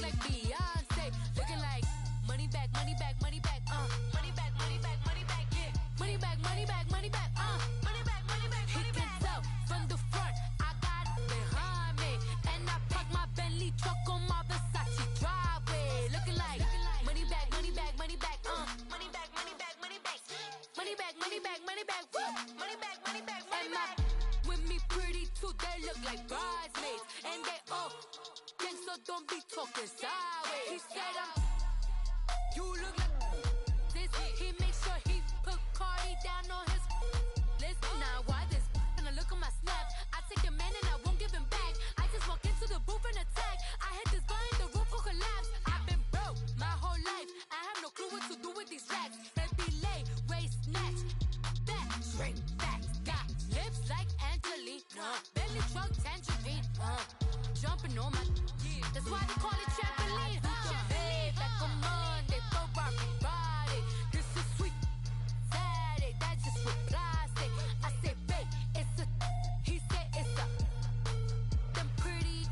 like Beyonce. Looking like money back, money back, money back, money back, money back, money back, yeah. Money back, money back, money back, money back, money back, money back. He can tell from the front, I got it behind me. And I park my Bentley truck on my Versace driveway. Looking like money back, money back, money back, money back, money back, money back. Money back, money back, money back, money back, money back, money back. With me pretty too, they look like bridesmaids. And they all gang, so don't be talking sideways. He said you look like this. He make sure he put Cardi down on his list. Now why this? And I look at my snap. I take a man and I won't give him back. I just walk into the booth and attack. I hit this guy in the roof will collapse. I've been broke my whole life. I have no clue what to do with these racks. Baby lay, waist snatch, back, shrink back. Got lips like Angelina, belly truck tangerine, jumping on my. That's why they call it trampoline. Trampoline, back on Monday, for everybody. This is sweet Saturday, that's just what plastic. I say, babe, it's a. He said it's a. Them pretty,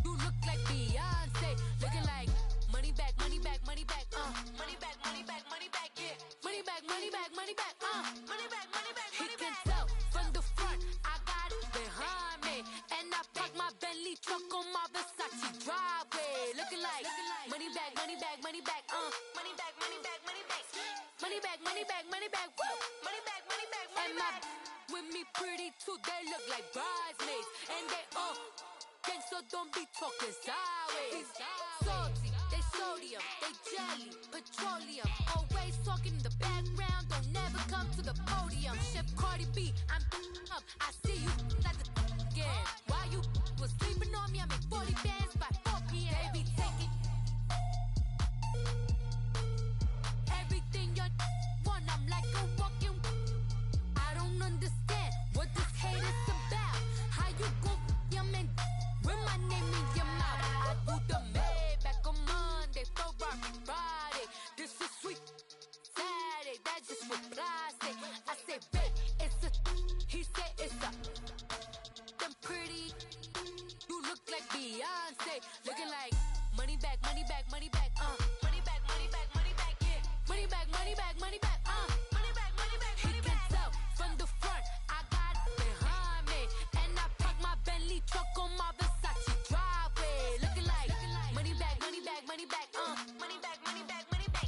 you look like Beyonce. Looking like money back, money back, money back, money back, money back, money back, yeah. Money back, money back, money back, money back, money back. He can tell from the front, I got it behind me, and I park my Bentley truck on my Versace driveway. Looking like money back, money back, money back, money back, money back, money back, money back, money back, money back, woo, money back, money back, money back. With me pretty too, they look like bridesmaids, and they all gang, so don't be talking sideways. Salty, they sodium, they jelly, petroleum. Always talking in the background, don't never come to the podium. Chef Cardi B, I'm up. I see you like the again. While you was sleeping on me, I make 40 bands by 4 p.m. Baby, take it. Everything you want, I'm like a walking. I don't understand what this hate is about. How you go your man with my name in your mouth? I do the Maybach on Monday for Friday. This is sweet Saturday, that's just what plastic. I say, babe, it's a. He said it's a. Them pretty, you look like Beyonce. Looking like money back, money back, money back, money back, money back, money back, yeah. Money back, money back, money back, money back, money back. He can tell from the front, I got it behind me, and I park my Bentley truck on my Versace driveway. Looking like money back, money back, money back, money back, money back, money back,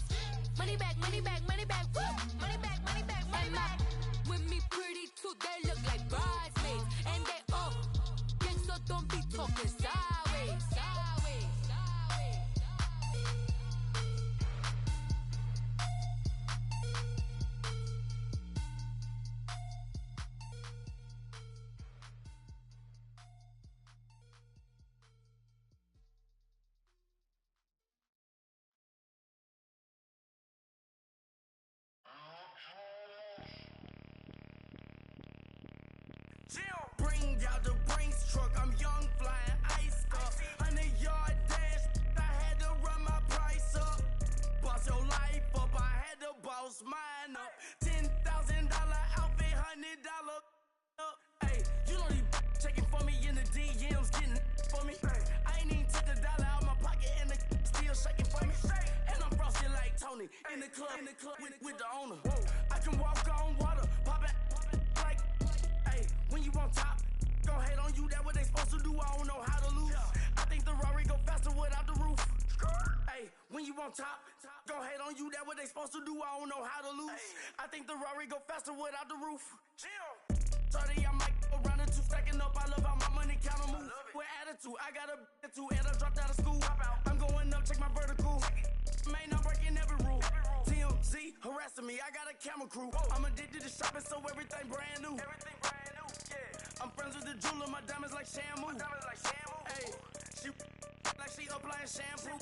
money back, money back, money back, woo, money back, money back, money back. With me pretty too, they look like bridesmaids, and they all gang, so don't be talking sideways, sideways, sideways. Bring out the Brinks truck, I'm young, flying ice up. 100-yard dash, I had to run my price up. Boss your life up, I had to boss mine up. $10,000 outfit, $100 up. Hey, you know these checking for me in the DMs, getting for me. I ain't even took a dollar out my pocket and the still shaking for me. And I'm frosted like Tony in the club with the owner. I can walk on water, pop it like, hey, when you on top, gon' hate on you, that what they supposed to do, I don't know how to lose. I think the Rari go faster without the roof. Hey, when you on top, gon' hate on you, that what they supposed to do, I don't know how to lose. I think the Rari go faster without the roof. 30, I might go round and two, stacking up, I love how my money counter move. With attitude, I got a attitude, and I dropped out of school. I'm going up, check my vertical. Man, I'm breaking every rule. TMZ harassing me, I got a camera crew. I'm addicted to shopping, so everything brand new. I'm friends with the jeweler, my diamonds like Shamu. Hey, she like she applying shampoo.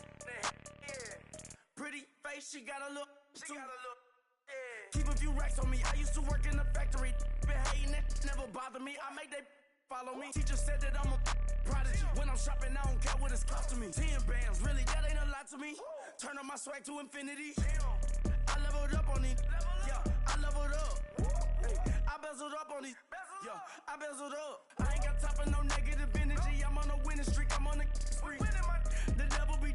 Pretty face, she got a look too. Keep a few racks on me. I used to work in the factory. Been hating it, never bother me. I make they follow me. Teacher said that I'm a prodigy. When I'm shopping, I don't care what it's costing me. 10 bands, really, that ain't a lot to me. Turn on my swag to infinity. I leveled up on these. Yeah, I leveled up. I bezeled up on these. Yeah, I bezeled up. I ain't got time for no negative energy. I'm on a winning streak. I'm on a spree. The devil be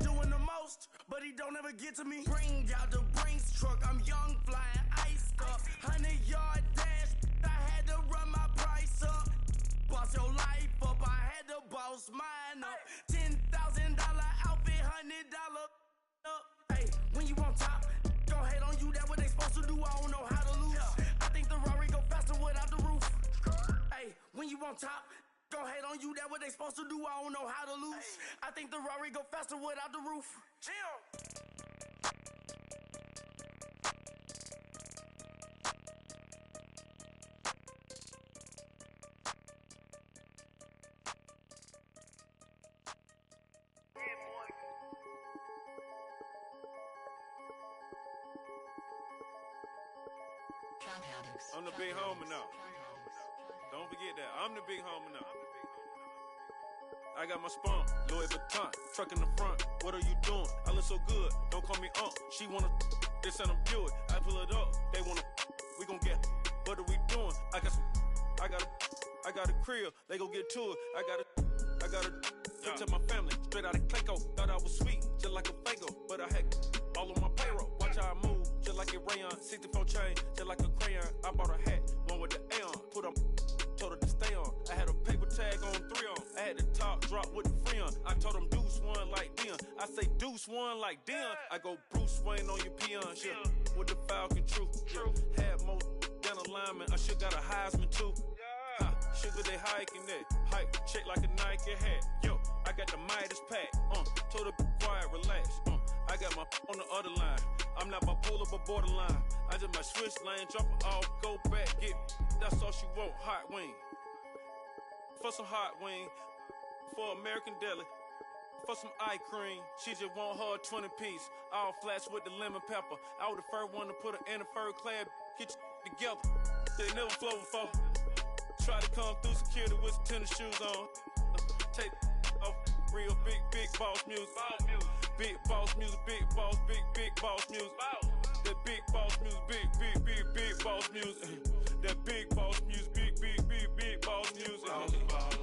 he don't ever get to me. Bring out the Brinks truck, I'm young, flying, iced up. 100-yard dash, I had to run my price up. Boss your life up, I had to boss mine up. $10,000 outfit, $100 up. Hey, when you on top, don't hate on you, that what they supposed to do, I don't know how to lose. I think the Rari go faster without the roof. Hey, when you on top, don't hate on you, that what they supposed to do, I don't know how to lose. I think the Rari go faster without the roof. Chill. I'm the big homie now. Don't forget that. I'm the big homie now. I got my spunk, Louis Vuitton, truck in the front. What are you doing? I look so good. Don't call me She wanna this and I'm Buick. I pull it up. They wanna we gon' get. What are we doing? I got a crib. They gon' get to it. I got a picture my family straight out of Clayco. Thought I was sweet, just like a Fago, but I had all on my payroll. Watch how I move, just like a rayon. 64 chain, just like a crayon. I bought a hat, one with the Aeon. Put on, told her to stay on. I had a paper tag on 3 on. I had the top drop with the free on. I told them Deuce one like Dion. I say Deuce one like Dion. I go Bruce Wayne on your peon. Yeah. With the Falcon True. Had more than a lineman. I should got a Heisman too. Sugar, they hiking that. Hike, shake like a Nike hat. Yo, I got the Midas pack. Told her quiet, relax. I got my on the other line. I'm not bipolar, but borderline. I just might switch lane, drop it off, go back, get. That's all she want, hot wing. For some hot wing, for American deli. For some eye cream, she just want her 20-piece. All flats with the lemon pepper. I was the first one to put her in a fur clad. Get you together. They never flow before. Try to come through security with some tennis shoes on. Take off real big boss music. Big boss music, big boss music. That big boss music, big boss music. That big boss music, big boss music.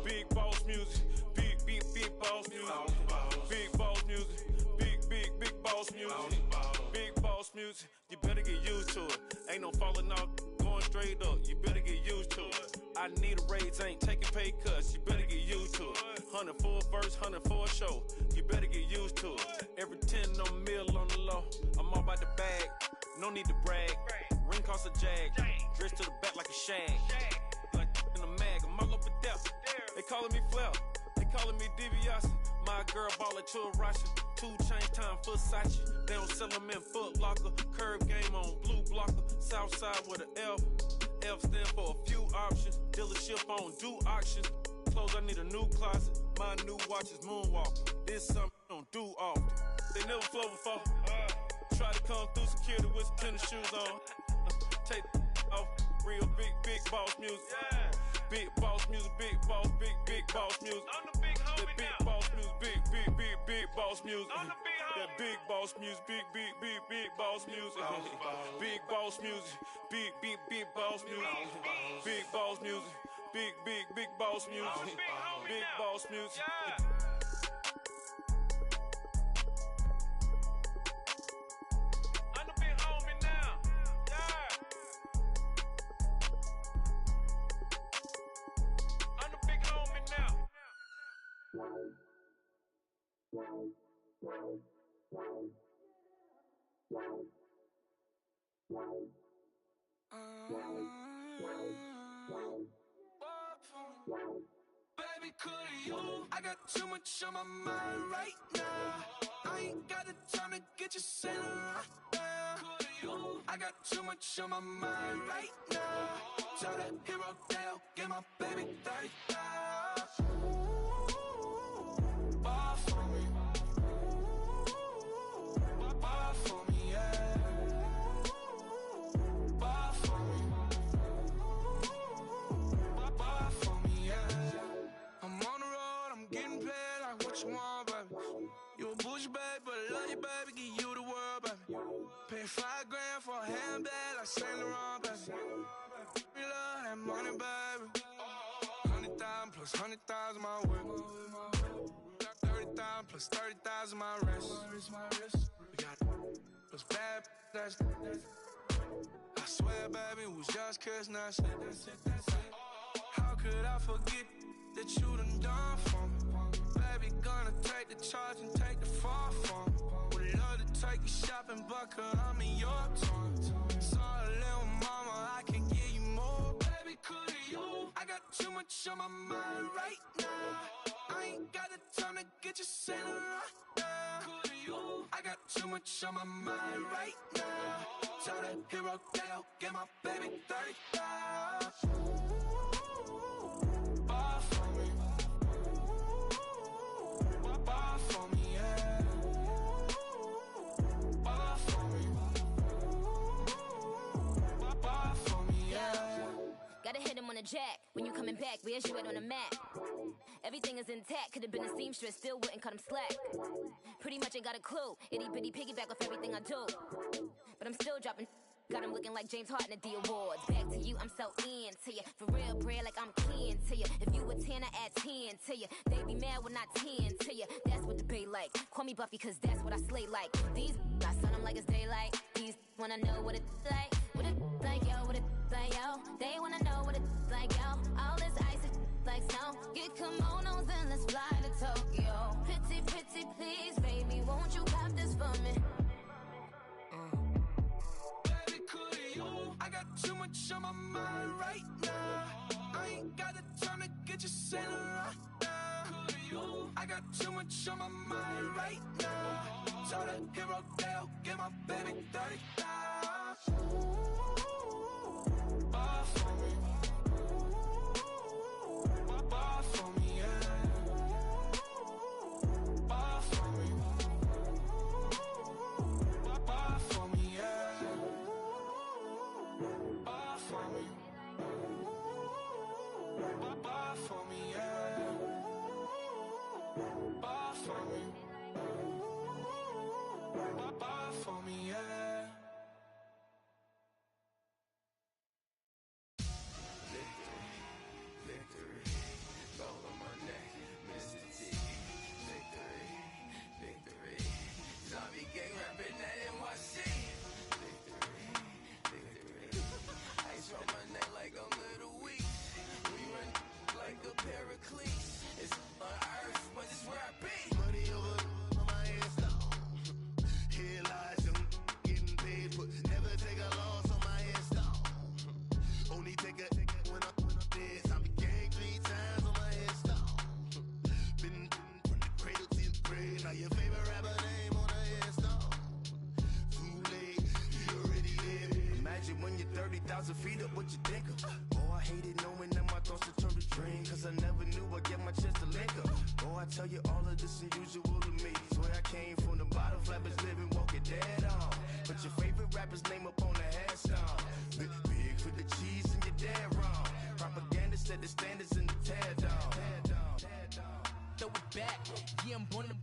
Big boss music, big boss music. Big boss music, big boss music. Big boss music, you better get used to it. Ain't no falling off, going straight up. You better get used to it. I need a raise, ain't taking pay cuts. You better get used to it. 100 for a verse, 100 for a show. You better get used to it. Every 10 on a meal on the low. I'm all about the bag, no need to brag. Ring cost a jag, dressed to the back like a shag. Like in a mag, I'm all up and down. They calling me Flair, they calling me DiBiase. My girl ballin' to a Russian. 2 chain time for Versace. They don't sell them in Foot Locker. Curve game on blue blocker. Southside with an F. F stand for a few options. Dealership on do auctions. Clothes, I need a new closet. My new watch is Moonwalker. This something I don't do often. They never flow before. Try to come through security with some tennis shoes on. Take off real big boss music. Big boss music, big boss music. I'm the big homie that big boss music, big boss music. I'm the big homie. That big boss music, big boss music. Big boss music, big boss music. Big boss music, big boss music. Big boss music. I'm the big homie now. I'm the big homie now. Baby, could you? I got too much on my mind right now. I ain't got the time to get you sitting right now. Could you? I got too much on my mind right now. Tell that hero Dale, get my baby 30,000. Bar for me. Bar for me, yeah. Bar for me. Bar for me, yeah. I'm on the road, I'm getting paid like what you want, baby. You a bougie, baby, but I love you, baby. Give you the world, baby. Pay $5 grand for a handbag like Saint Laurent, baby. We love that money, baby. 100,000 plus 100,000 my way. Got 30,000 30,000 plus 30,000 my wrist. We got those bad, that's I swear, baby, it was just kiss, now that's it. How could I forget that you done for me? Baby, gonna take the charge and take the fall from me. Would love to take you shopping, but I'm in your town. Sorry, little mama, I can give you more. Baby, could you? I got too much on my mind right now. I ain't got the time to get you sent right now. Could you? I got too much on my mind right now. Tell that hero that I'll get my baby 30,000. Bar for me. Bar for me, yeah. Bar for me. Bar for me, yeah. Gotta hit him on the jack. When you coming back, where's you at on the map? Everything is intact. Could've been a seamstress, still wouldn't cut him slack. Pretty much ain't got a clue. Itty bitty piggyback off everything I do. But I'm still dropping. Got him looking like James Harden at the awards. Back to you, I'm so into you. For real, bread, like I'm keen to you. If you a 10, I add 10 to you. They be mad when I 10 to you. That's what the bay like. Call me Buffy, cause that's what I slay like. These, I sun them like it's daylight. These wanna know what it's like. What it like, yo, what it like, yo. They wanna know what it's like, yo. All this ice is like snow. Get kimonos and let's fly to Tokyo. Pretty, pretty, please, baby, won't you pop this for me? I got too much on my mind right now. I ain't got the time to get you sent right now. I got too much on my mind right now. Tell the hero that I'll get my baby 30,000. Bar for me. Bar for me, yeah. Bar for me. Bar for me, yeah. Bar for me. Bar for me, yeah. Bar for me. Bar for me, yeah. Victory, gold on my neck, Mr. T. Victory, zombie gang rapping that NYC. Victory, ice on my neck like a little weak. We run like a Pericles. It's on earth, but it's where I be. Money over on my hands down. Here lies young, getting paid, but never take a loss on my hands down. Only take a when I'm dead. Zombie gang 3 times on my hands down. Been from the cradle to the grave. Now your favorite rapper name on the hands down. Too late, you already there. Imagine when you're 30,000 feet up, what you think of? Oh, I hated knowing that my thoughts would turn to dream. Cause I never knew I'd get my chance to link up. Oh, I tell you all of this unusual to me. Swear I came from the bottom, flappers living, walking dead on. Put your favorite rapper's name up on the headstone. Big for the cheese and you're dead wrong. Propaganda set the standards in the tear down. Throw it back, yeah, I'm born to.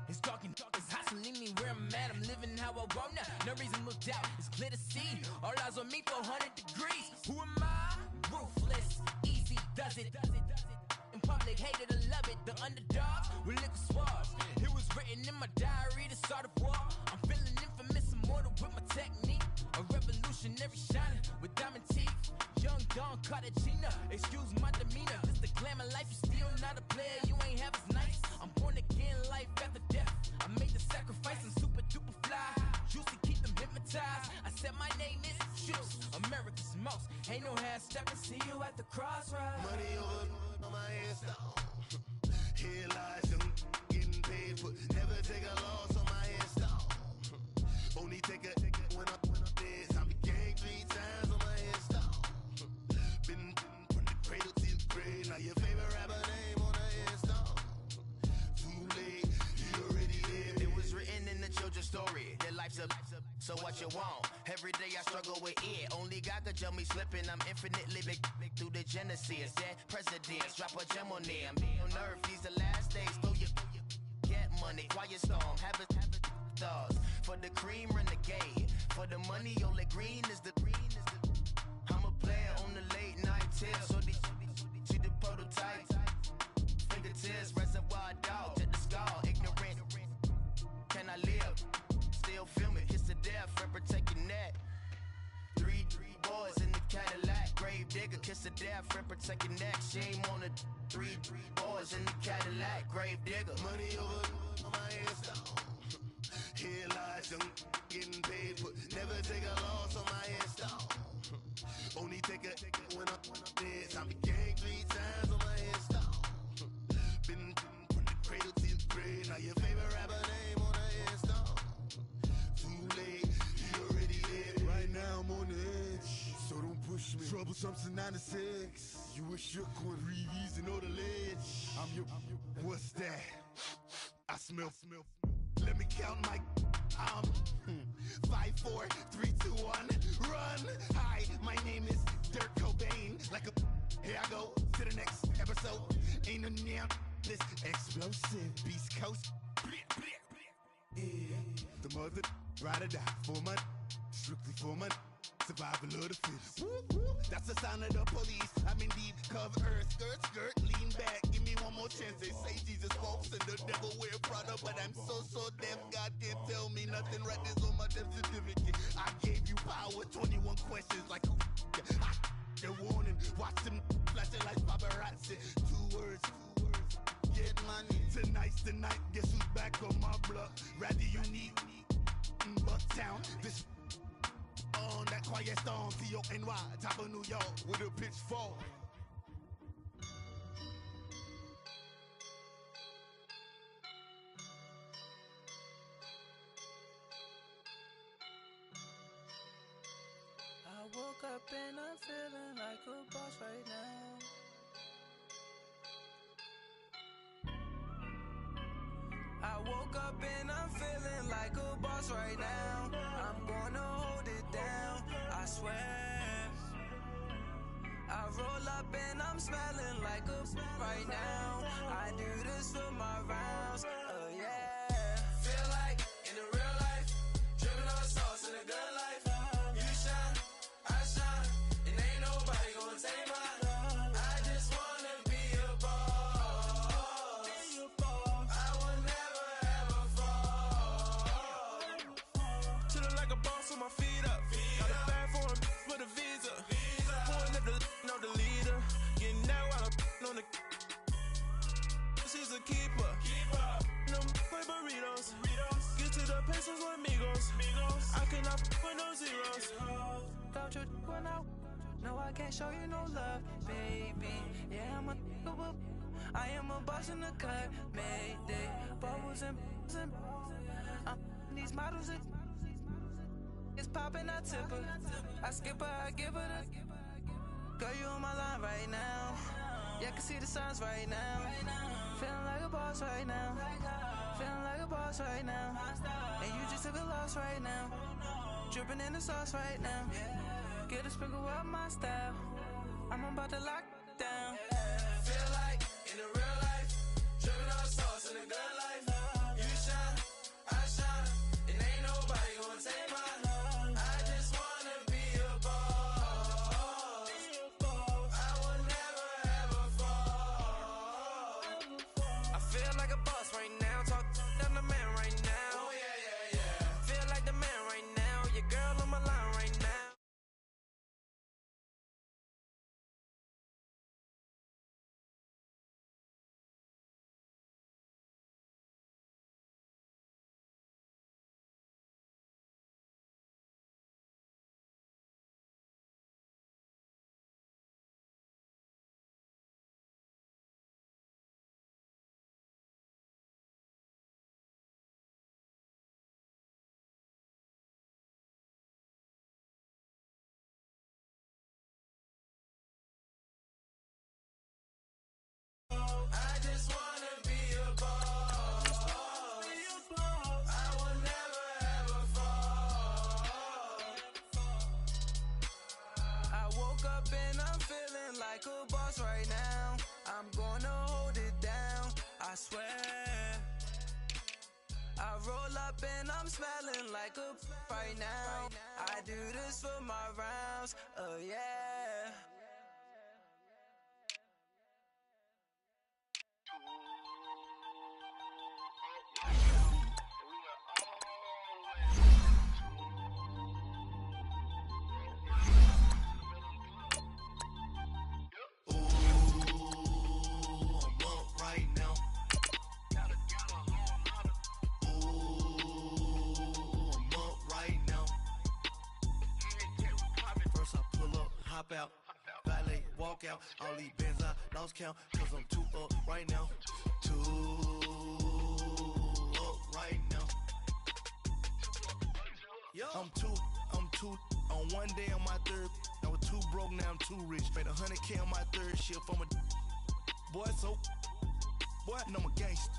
It's talking, it's hustling me where I'm at. I'm living how I want now. No reason looked out, it's clear to see. All eyes on me for 100 degrees. Who am I? Ruthless, easy, does it. In public, hated or love it. The underdogs with liquor swabs. It was written in my diary to start a war. I'm feeling infamous, immortal with my technique. A revolutionary shining with diamond teeth. Young Don Cartagena, excuse my demeanor. This the glamour life, you still not a player. You ain't half as nice. I'm born again, life after death. I made the sacrifice, I'm super duper fly. Used to keep them hypnotized. I said my name is Juice, America's most. Ain't no half stepping, see you at the crossroads. Money over on my hands down. Here lies young, getting paid, but never take a loss on my hands down. Only take a when I'm dead. Zombie gang 3 times on my hands down. Been from the cradle to the grave. Now your favorite rapper name on the hands down. Too late, you already there. It was written in the children's story. Their life's a so what you want? Every day I struggle with it. Only God could tell me slipping. I'm infinitely big through the genesis. Dead presidents, drop a gem on them. On earth, these the last days. Throw your get money, quiet storm. Have it thoughts. For the cream, renegade. For the money, only green is the. I'm a player on the late night tip. So these see the prototype. Fingertips, reservoir dog to the skull. Ignorant. Cadillac. Grave digger, kiss of death, friend protect your neck. Shame on the three boys in the Cadillac. Grave digger. Money over my headstone. Here lies young getting paid, but never take a loss on my headstone. Only take a when I'm dead. Time to gang 3 times on my headstone. Been from the cradle to the grave. Now your favorite rapper name on the headstone. Too late, he already dead. Right now I'm on the edge, so don't push me. Troublesome to 96. You a shook one, Reeves and all the ledge. I'm your. What's that? I smell. Let me count my. 5, 4, 3, 2, 1. Run. Hi, my name is Dirk Cobain. Like a. Here I go to the next episode. Ain't no damn this explosive Beast Coast. Yeah. The mother ride or die for my. Strictly for my. Survival of the fittest. That's the sign of the police. I'm in deep cover earth. Skirt, lean back. Give me one more chance. They say Jesus walks and the devil wear Prada, but I'm so deaf. God can't tell me nothing. Right there's on my death certificate. I gave you power. 21 questions like who? The warning. Watch them flashing like paparazzi. 2 words. Get money. Tonight's the night. Guess who's back on my block? Rather unique. Bucktown. This. On that quiet storm, T-O-N-Y, top of New York, with a pitchfork. I woke up and I'm feeling like a boss right now. I woke up and I'm feeling like a boss right now. I'm gonna hold it down, I swear. I roll up and I'm smelling like a right now. I do this for my rounds, oh yeah. Feel like in the real life, dripping on sauce in a good life. You shine, I shine, and ain't nobody gonna take mine. I just wanna be a boss. I will never ever fall. Chillin' like a boss with my feet up. Got a bag for him with a visa. Pulling up the know the leader. Getting out while I'm on the. She's a keeper. Them play burritos. Get to the pesos with amigos. I cannot with no zeros. Don't you run out? No, I can't show you no love, baby. Yeah, I'm a whoop. I am a boss in the cut. Mayday. Bubbles and these models are. It's popping, I tip her. I skip her, I give her the. Girl, you on my line right now. Yeah, I can see the signs right now. Feeling like a boss right now. Feeling like a boss right now. And you just took a loss right now. Dripping in the sauce right now. Get a sprinkle up my style. I'm about to lock down. Feel like in the real life, dripping on sauce in a good life. You shine, I shine, and ain't nobody gonna take mine. I just wanna be a boss. I will never ever fall. I feel like a boss right now. Talk to the man right now. Oh yeah. Feel like the man right now. Your girl on my line right now. I just wanna be a boss. I will never ever fall. I woke up and I'm feeling like a boss right now. I'm gonna hold it down, I swear. I roll up and I'm smelling like a right now. I do this for my rounds, oh yeah. out. Valet, walk out. All these bands I lost count. Cause I'm too up right now. Too up right now. I'm too on one day on my third. I was too broke, now I'm too rich. Made 100K on my third shift from a boy, so boy, and I'm a gangster.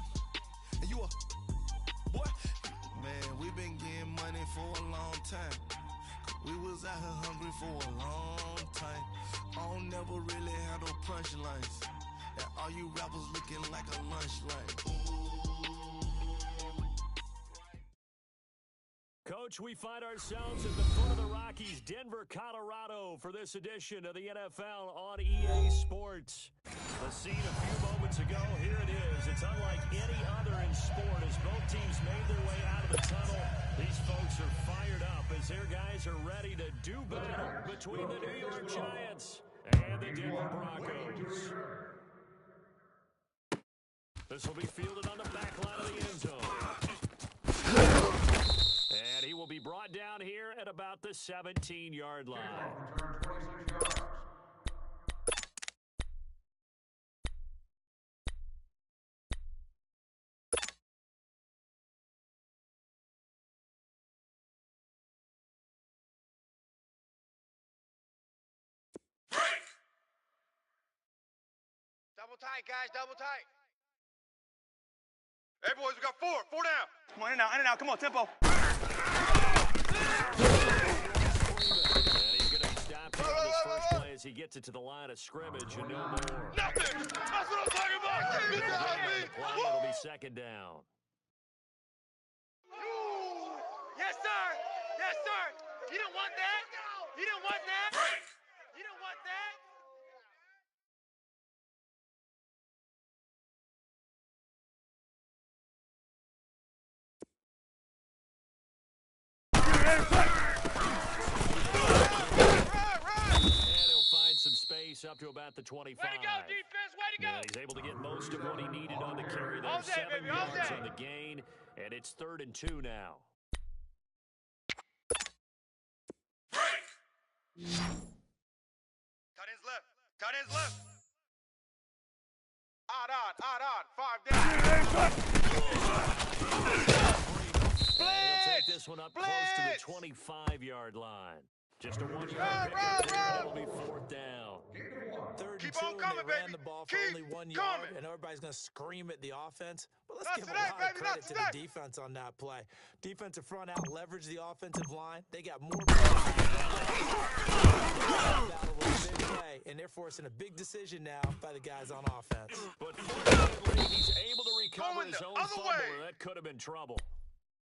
And you a boy. Man, we been getting money for a long time. We was out here hungry for a long time. I don't never really have no punchlines. And all you rappers looking like a lunch line. Coach, we find ourselves at the foot of the Rockies, Denver, Colorado, for this edition of the NFL on EA Sports. The scene a few moments ago, here it is. It's unlike any other in sport as both teams made their way out of the tunnel. These folks are fired up as their guys are ready to do battle between the New York Giants and the Denver Broncos. This will be fielded on the back line of the end zone. And he will be brought down here at about the 17-yard line. Double tight, guys, double tight. Hey, boys, we got four down. Come on, in and out, come on, tempo. And he's going to be stopped here on this first play as he gets it to the line of scrimmage and no more. Nothing! That's what I'm talking about! Good job, The play, it'll be second down. Yes, sir! Yes, sir! You didn't want that? You didn't want that? You didn't want that? And he'll find some space up to about the 25. Way to go, defense! Way to go! Yeah, he's able to get most of what he needed on the carry there. All day, 7 baby, all yards day. on the gain, and it's 3rd and 2 now. Tight ends left. Tight ends left. Odd, 5 down. And he'll take this one up close to the 25-yard line. Just a 1-yard pickup there, it'll be 4th down. 3rd Keep and 2, on coming, and they ran baby. the ball for Keep only 1 yard, coming. and everybody's going to scream at the offense. But let's Not give today, a lot baby, of not credit to today. the defense on that play. Defensive front out leveraged the offensive line. They got more big play, and they're forcing a big decision now by the guys on offense. But fortunately, he's able to recover Going his the own other fumble, way. and that could have been trouble.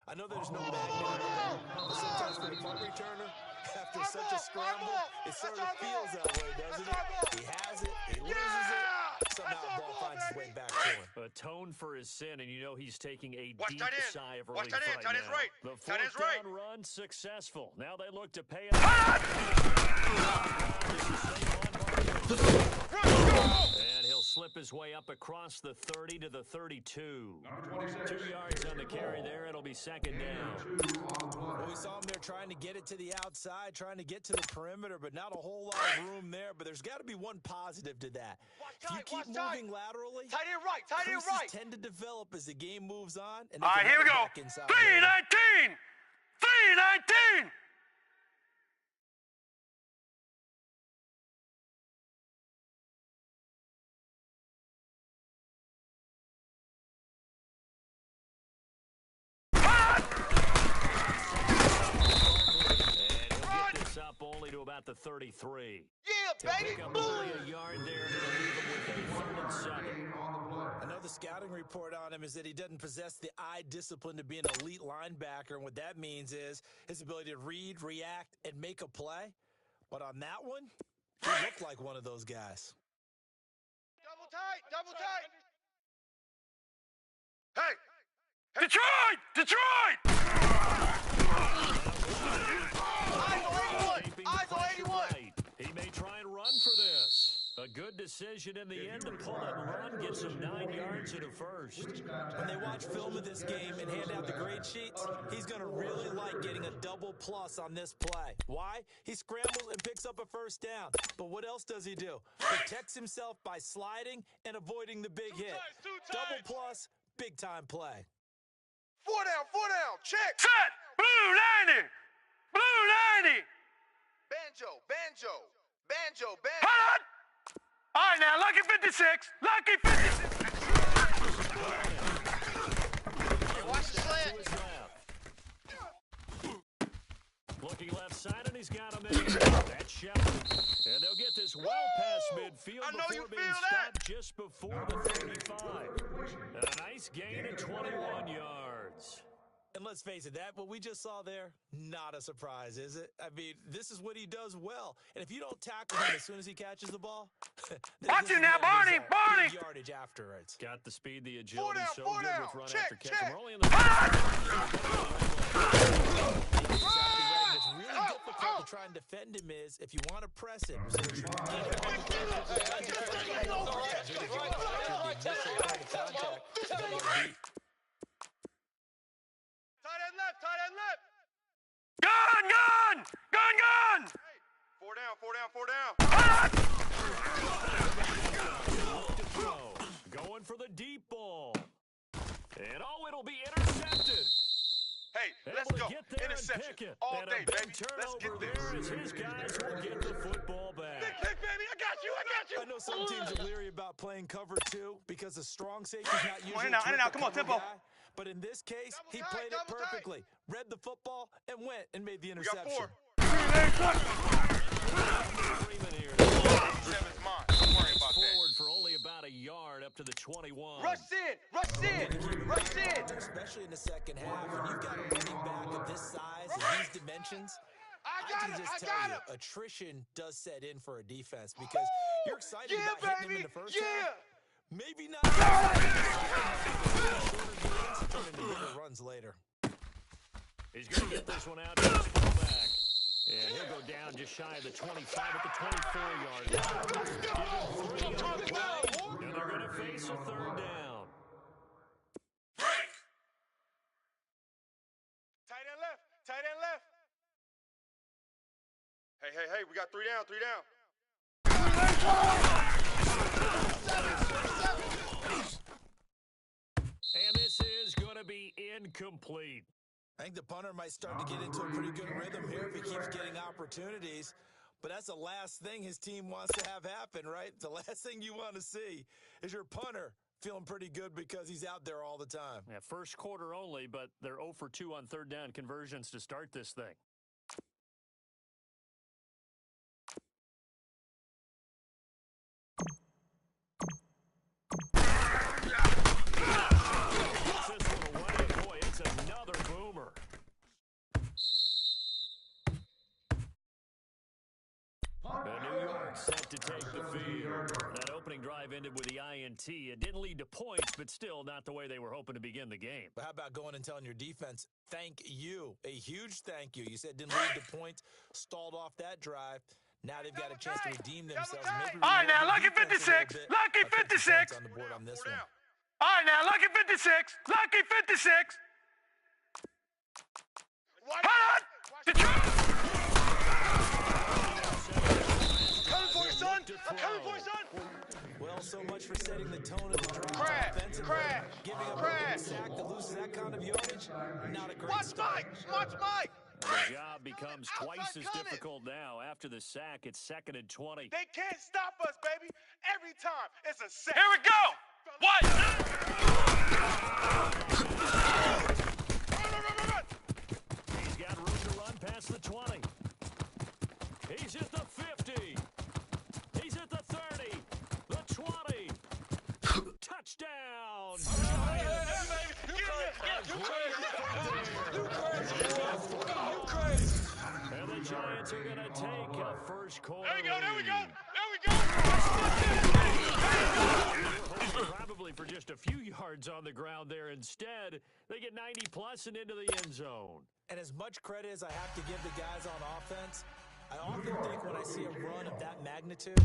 I know there's no magnet on that, but sometimes for the punt returner, after such a scramble, it sort of feels that way, doesn't it? He has it, he loses it, somehow the ball finds its way back to him. Atone for his sin, and you know he's taking a Watch deep tight end. sigh of Watch relief tight end. right Tight end's now. right. The Tight end's 4th right. down run successful. Now they look to pay it. And he'll slip his way up across the 30 to the 32. 2 yards on the carry there. It'll be 2nd down. Well, we saw him there trying to get it to the outside, trying to get to the perimeter, but not a whole lot of room there. But there's got to be one positive to that. If you keep moving laterally, Tight end right. Tight end creases right. tend to develop as the game moves on. And All right, here we go. 319. 319. Only to about the 33. Yeah, baby. Pick up only a yard there, and it'll leave him with a 3rd and 7. Another scouting report on him is that he doesn't possess the eye discipline to be an elite linebacker, and what that means is his ability to read, react, and make a play. But on that one, he looked like one of those guys. Double tight. Double tight. Hey. Detroit! Detroit! Keeping the pressure right. He may try and run for this. A good good decision in the end to pull it and run, get some 9 yards in a first. When they watch film of this game and hand out the grade sheets, he's going to really like getting a double plus on this play. Why? He scrambles and picks up a first down. But what else does he do? Protects himself by sliding and avoiding the big hit. Double plus, big-time play. 4 down, check. Set! Blue 90! Blue 90! Banjo. Hold on! All right, now, lucky 56. Lucky 56. Watch the slant. Looking left side, and he's got him in. That's Shepard. And they'll get this well past midfield I know you before being feel that. stopped just before the 35. And a nice gain of 21 yards. And let's face it, what we just saw there, not a surprise, is it? I mean, this is what he does well. And if you don't tackle him as soon as he catches the ball, Watch him now, Barney! big yardage afterwards. Got the speed, the agility, so four good down. with run Check, after catch. check. We're only in the It's really difficult to try and defend him if you want to press him. So you Tight end left. Gun! 4 down. Going for the deep ball. And it'll be intercepted. Hey, let's Able to go. get there Interception. and pick it. All and day, a big baby. Let's turnover get there this. as his guys will get the football back. Big pick, baby. I got you. I know some teams are leery about playing cover 2 because the strong safety's not usually in and out. Come on, terrific tempo. cover guy. But in this case, he Double tight, played it double tight. perfectly, read the football, and went and made the We got interception. 4. Freeman here. 7's mine. Don't worry about that. Forward for only about a yard up to the 21. Rush in. Especially in the second half, when you've got a running back of this size and these dimensions, I can just tell you, attrition does set in for a defense because you're excited about hitting him in the first half. Maybe not. Turn into bigger runs later. He's going to get this one out to his fullback. And he'll go down just shy of the 25 at the 24-yard line. Give him 3 on the play, and they're going to face a third down. Tight end left. Hey, we got 3 down. And this is going to be incomplete. I think the punter might start to get into a pretty good rhythm here if he keeps getting opportunities. But that's the last thing his team wants to have happen, right? The last thing you want to see is your punter feeling pretty good because he's out there all the time. Yeah, first quarter only, but they're 0 for 2 on third down conversions to start this thing. Gets this one away. Boy, it's another boomer. And New York set to take the field. That opening drive ended with the INT. It didn't lead to points, but still not the way they were hoping to begin the game. But how about going and telling your defense, thank you, a huge thank you. You said it didn't lead to points, stalled off that drive. Now they've got a chance to redeem themselves. Maybe All right, now, reward the lucky defense a little 56. bit Lucky by putting 56. points on the board on this one. All right, now, lucky 56. Lucky 56. Hold on! Coming for you, son. I'm coming for you, son. Well, so much for setting the tone of the drive. Crash, Offensively, crash, giving up crash. a sack that loses that kind of yardage, not a great Watch start. Mike. The job becomes twice Outside as coming. difficult now. After the sack, it's 2nd and 20. They can't stop us, baby. Every time it's a set. Here we go! What? Run. He's got room to run past the 20. He's at the 50. He's at the 30. The 20. Touchdown! And the Giants are going to take a first quarter. There we go. Probably for just a few yards on the ground there. Instead, they get 90+ and into the end zone. And as much credit as I have to give the guys on offense, I often think when I see a run of that magnitude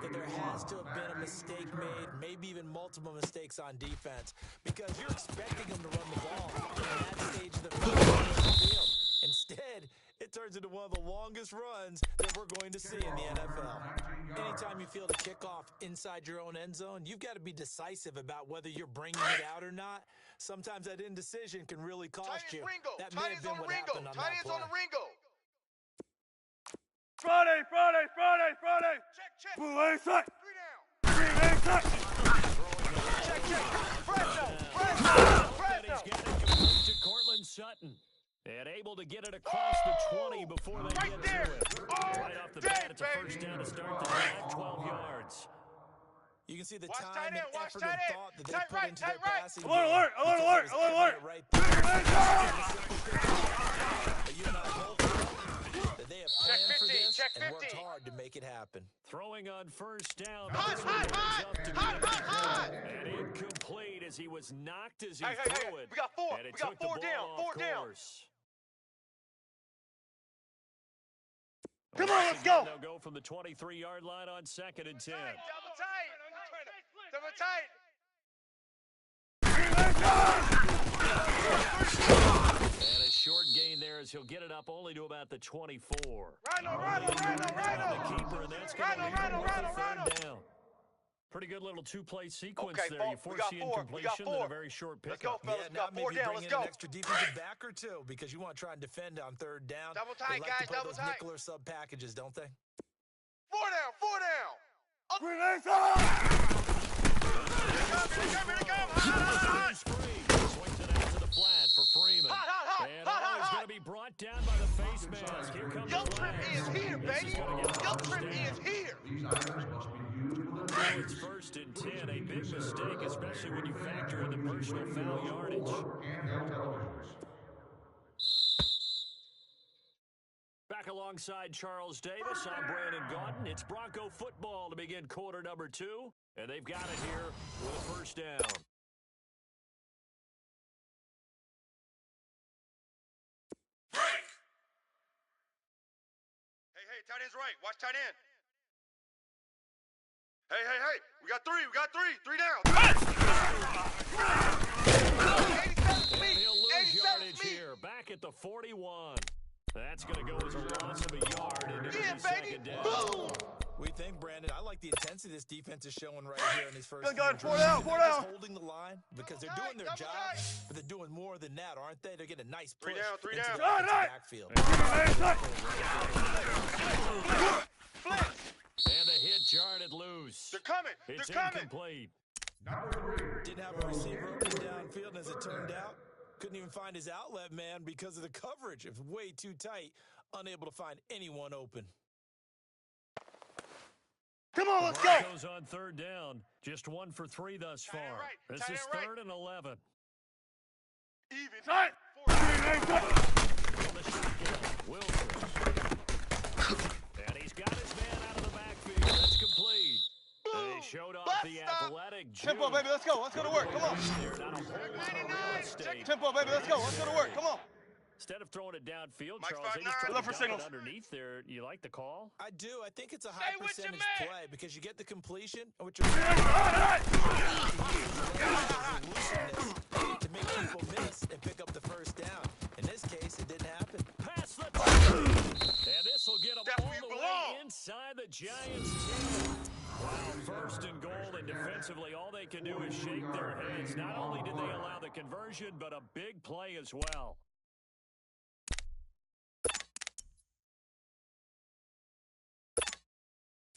that there has to have been a mistake made, maybe even multiple mistakes on defense, because you're expecting them to run the ball in that stage of the field. Instead, it turns into one of the longest runs that we're going to see in the NFL. Anytime you field a kickoff inside your own end zone, you've got to be decisive about whether you're bringing it out or not. Sometimes that indecision can really cost you. That may have been what happened on that play. On the Ringo. Friday. Check. Blue A side. 3 down. Green A side. Check. Press down. And he's getting complete to Cortland Sutton. And able to get it across the 20 before they Right get there. to it. Right off the bat, it's a first down to start the drive, 12 yards. You can see the Watch time tight and end, watch effort tight and end. thought that they Tight put right, into tight their right. passing Alert. right there. You and I both know that they have planned for 15, this check and worked 15. hard to make it happen. Throwing on first down. Hot. And incomplete as he was knocked as he Hey. threw it. We got 4. And it We got took the 4 ball down. off 4 down. course. Come on, let's go. They'll go from the 23-yard line on 2nd and 10. Double tight. And a short gain there as he'll get it up only to about the 24. Rhino. The keeper, and that's going to leave him with a third down. Pretty good little two-play sequence Okay, there. You we foresee got 4. We got incompletion 4. and a very short Let's go, pickup. fellas. We got 4 maybe down. bring Let's in go. an extra defensive back or two because you want to try and defend on third down. Double They tight, like guys, to play double those tight. nickel or sub packages, don't they? 4 down. Green A side. Here they come. Hot. Swings it out to the flat for Freeman. Hot. And he's going to be brought down by the face mask. Here comes Young the Trip flag. is here, This is baby. gonna get Young first Trip down. is here. Now it's 1st and 10. A big mistake, especially when you factor in the personal foul yardage. Back alongside Charles Davis, I'm Brandon Gaudin. It's Bronco football to begin quarter number 2, and they've got it here with a first down. Hey, tight end's right. Watch tight end. Hey. We got 3. 3 down. And he'll lose yardage here. Back at the 41. That's going to go as a loss of a yard, and it'll be second down. Boom. We think, Brandon, I like the intensity this defense is showing right here in these first Good God, few 4 drives. down, 4 They're down. just holding the line because they're doing their job, but they're doing more than that, aren't they? They're getting a nice push 3 down, 3 into down. the Right, right. backfield. And the hit jarred loose. They're coming. It's They're coming. incomplete. Didn't have a receiver open downfield, and as it turned out, couldn't even find his outlet man because of the coverage. It was way too tight, unable to find anyone open. Come on, let's go. Broncos on third down. Just 1 for 3 thus far. right. This Tight is end right. 3rd and 11. Even. Tight. Four. Green A side. On the shotgun, Wilson. And he's got his man out of the backfield. That's complete. They showed off the athletic Tempo, juke. baby, let's go. Let's go to work. Come on. There, not a whole lot of real estate. Tempo, baby, let's go. Let's go to work. Come on. Instead of throwing it downfield, Mike Charles, they 5'9". just tried Look to for dump signals. it underneath there. You like the call? I do. I think it's a high what you percentage meant. play because you get the completion, which is to make people miss and pick up the first down. In this case, it didn't happen. Pass the touchdown. And this will get them That's all where you the way belong. inside the Giants' 10. Wow, 1st and goal, and defensively, all they can do is shake their heads. Not only did they allow the conversion, but a big play as well.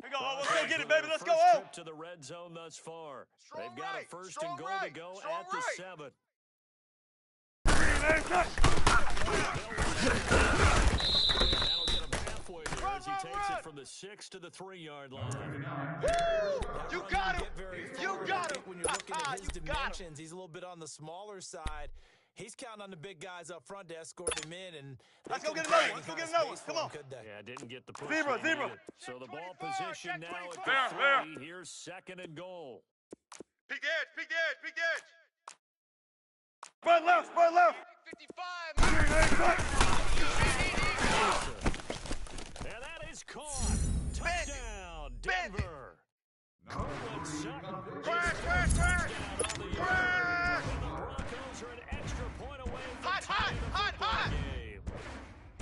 Here we go. Let's go get it, baby. Let's go. First Oh. trip to the red zone thus far. Strong They've got right, a 1st strong and goal right, to go strong at the right. 7. Green A side. That'll get him halfway there as he takes it from the 6 to the 3-yard line. You Run got didn't him. get very You far, but got I think him. when you're looking at his You got him. dimensions, he's a little bit on the smaller side. He's counting on the big guys up front to escort him in, and Let's go couldn't get another find one. Let's go any get kind of another one. space Come for him, on. could they? Yeah, didn't get the push. Zebra, they zebra. needed. So the ball 25, position check now at 25. There, the there. 3. Here's 2nd and goal. Peek the edge. Peek the edge. Peek the edge. Spread left. Spread left. 55. Green A side. And that is caught. Touchdown, Denver. Cortland Sutton. Crash! Touchdown on the year. And the Broncos are an extra point away from tying the football game.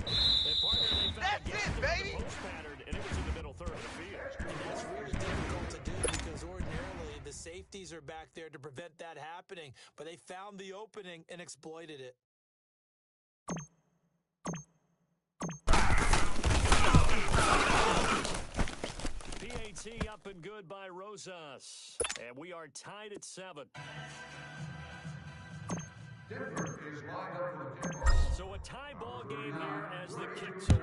And partner, they found That's a gap it, in baby. the post pattern, and it was in the middle third of the field. And that's really difficult to do because ordinarily the safeties are back there to prevent that happening, but they found the opening and exploited it. PAT up and good by Rosas. And we are tied at 7. So a tie ball game here as the kick's away.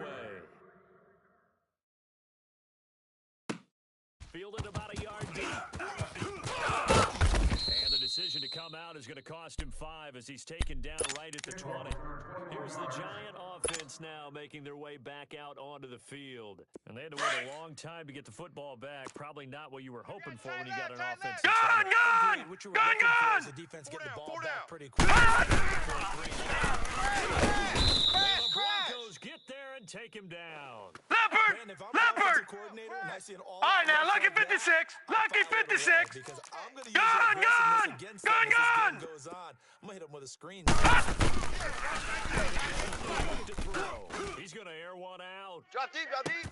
Fielded about a yard deep. And the decision to come out is going to cost him 5 as he's taken down right at the 20. Here's the Giant offense now making their way back out onto the field. And they had to wait a long time to get the football back. Probably not what you were hoping for when you got an offensive Gun! Agreed. What you were looking for is the defense getting the ball back pretty quick. The Broncos get there and take him down. Leopard! Man, if I'm an Leopard! offensive coordinator and I see an All right, now, lucky 56. Lucky 56. Because I'm going to use Gun, the aggressiveness gun! against Gun, them as this gun! game goes on. I'm going to hit him with a screen. To throw. He's going to air one out. Drop deep, drop deep.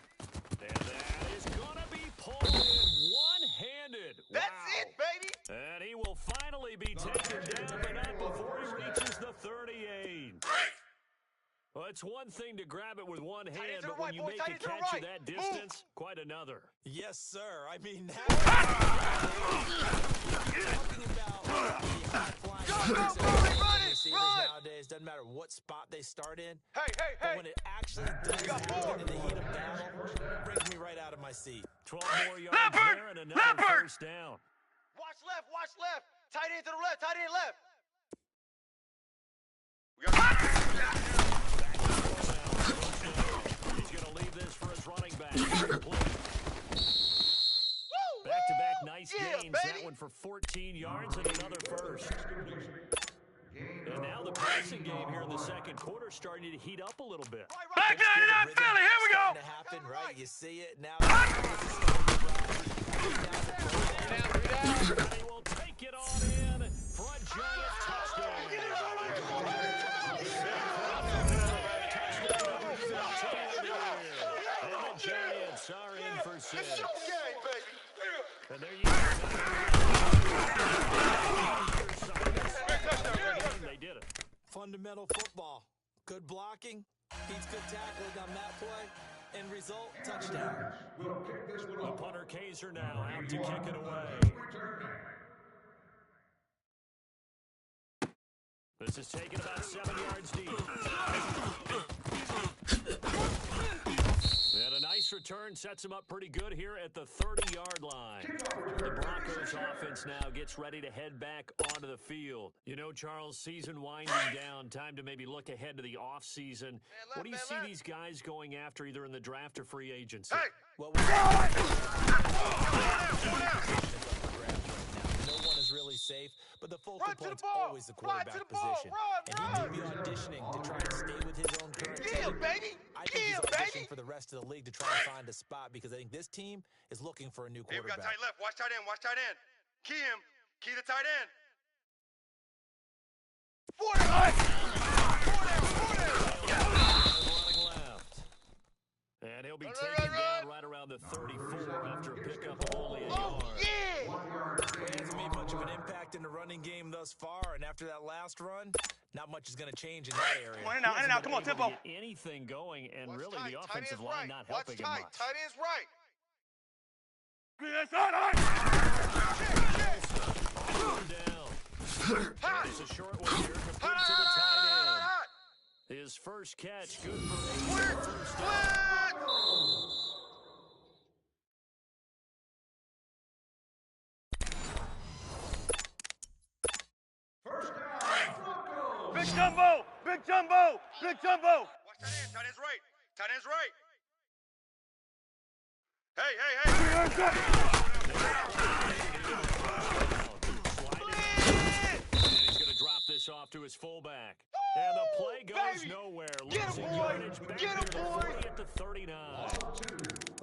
And that is going to be pulled in one-handed. That's Wow. it, baby. And he will finally be taken down, but not before he reaches the 38. Well, it's one thing to grab it with one hand, ends to the but when right, you boys, make tight a ends to the catch right. at that Move. distance, quite another. Yes, sir. I mean, talking about the high-flying receivers nowadays, doesn't matter what spot they start in. Hey, hey, But hey. when it actually does happen in the heat of battle, it brings me right out of my seat. 12 more yards Leopard! there and another Leopard! first down. Watch left, watch left. Tight end to the left, tight end left. He's going to leave this for his running back. Back-to-back nice Yeah, gains. baby. That one for 14 yards and another first. And now the passing game here in the second quarter starting to heat up a little bit. Back 99 Philly, here we go. Starting to happen, right? You see it now. And he will take it on in for a Giant touchdown. And the Giants are in for 6. Game, baby. And there you go. They did it. Fundamental football. Good blocking, beats good tackling on that play, end result, touchdown. The punter Kaiser now out to kick it away. This is taken about 7 yards deep. And a nice return sets him up pretty good here at the 30-yard line. The Broncos offense now gets ready to head back onto the field. You know, Charles, season winding down, time to maybe look ahead to the offseason. What do you see these guys going after either in the draft or free agency? Hey. Well, no one is really safe, but the focal Run to the point's ball. always the Run to quarterback the ball. position. Run, And he could be auditioning to try and stay with his own current Yeah, team. baby. I think he's Yeah, auditioning baby. for the rest of the league to try and find a spot because I think this team is looking for a new Hey, we got quarterback. tight left. Watch tight end. Watch tight end. Key him. Key the tight end. 4 down. 4 down. 4 down. Running left. And he'll be taken down right around the 34 after a pickup of only a yard. Yeah. He hasn't made much of an impact in the running game thus far, and after that last run, not much is going to change in that area. Come on, in and out. Come on, tempo. Get anything going, and Watch really tight. the Tight offensive end's line right. not Watch helping him tight. much. Tight end's right. Down. Hot. It's a short one here, complete to the Hot. tight end. Hot. His first catch, good for 8 Split. first down. Big jumbo. Big jumbo. Big jumbo. Watch tight end. Tight end's right. Tight end's right. Hey, hey, hey. And he's going to drop this off to his fullback. And the play goes Baby. nowhere. Get him, Losing boy. yardage back Get him, near the boy. 40 at the 39. Well,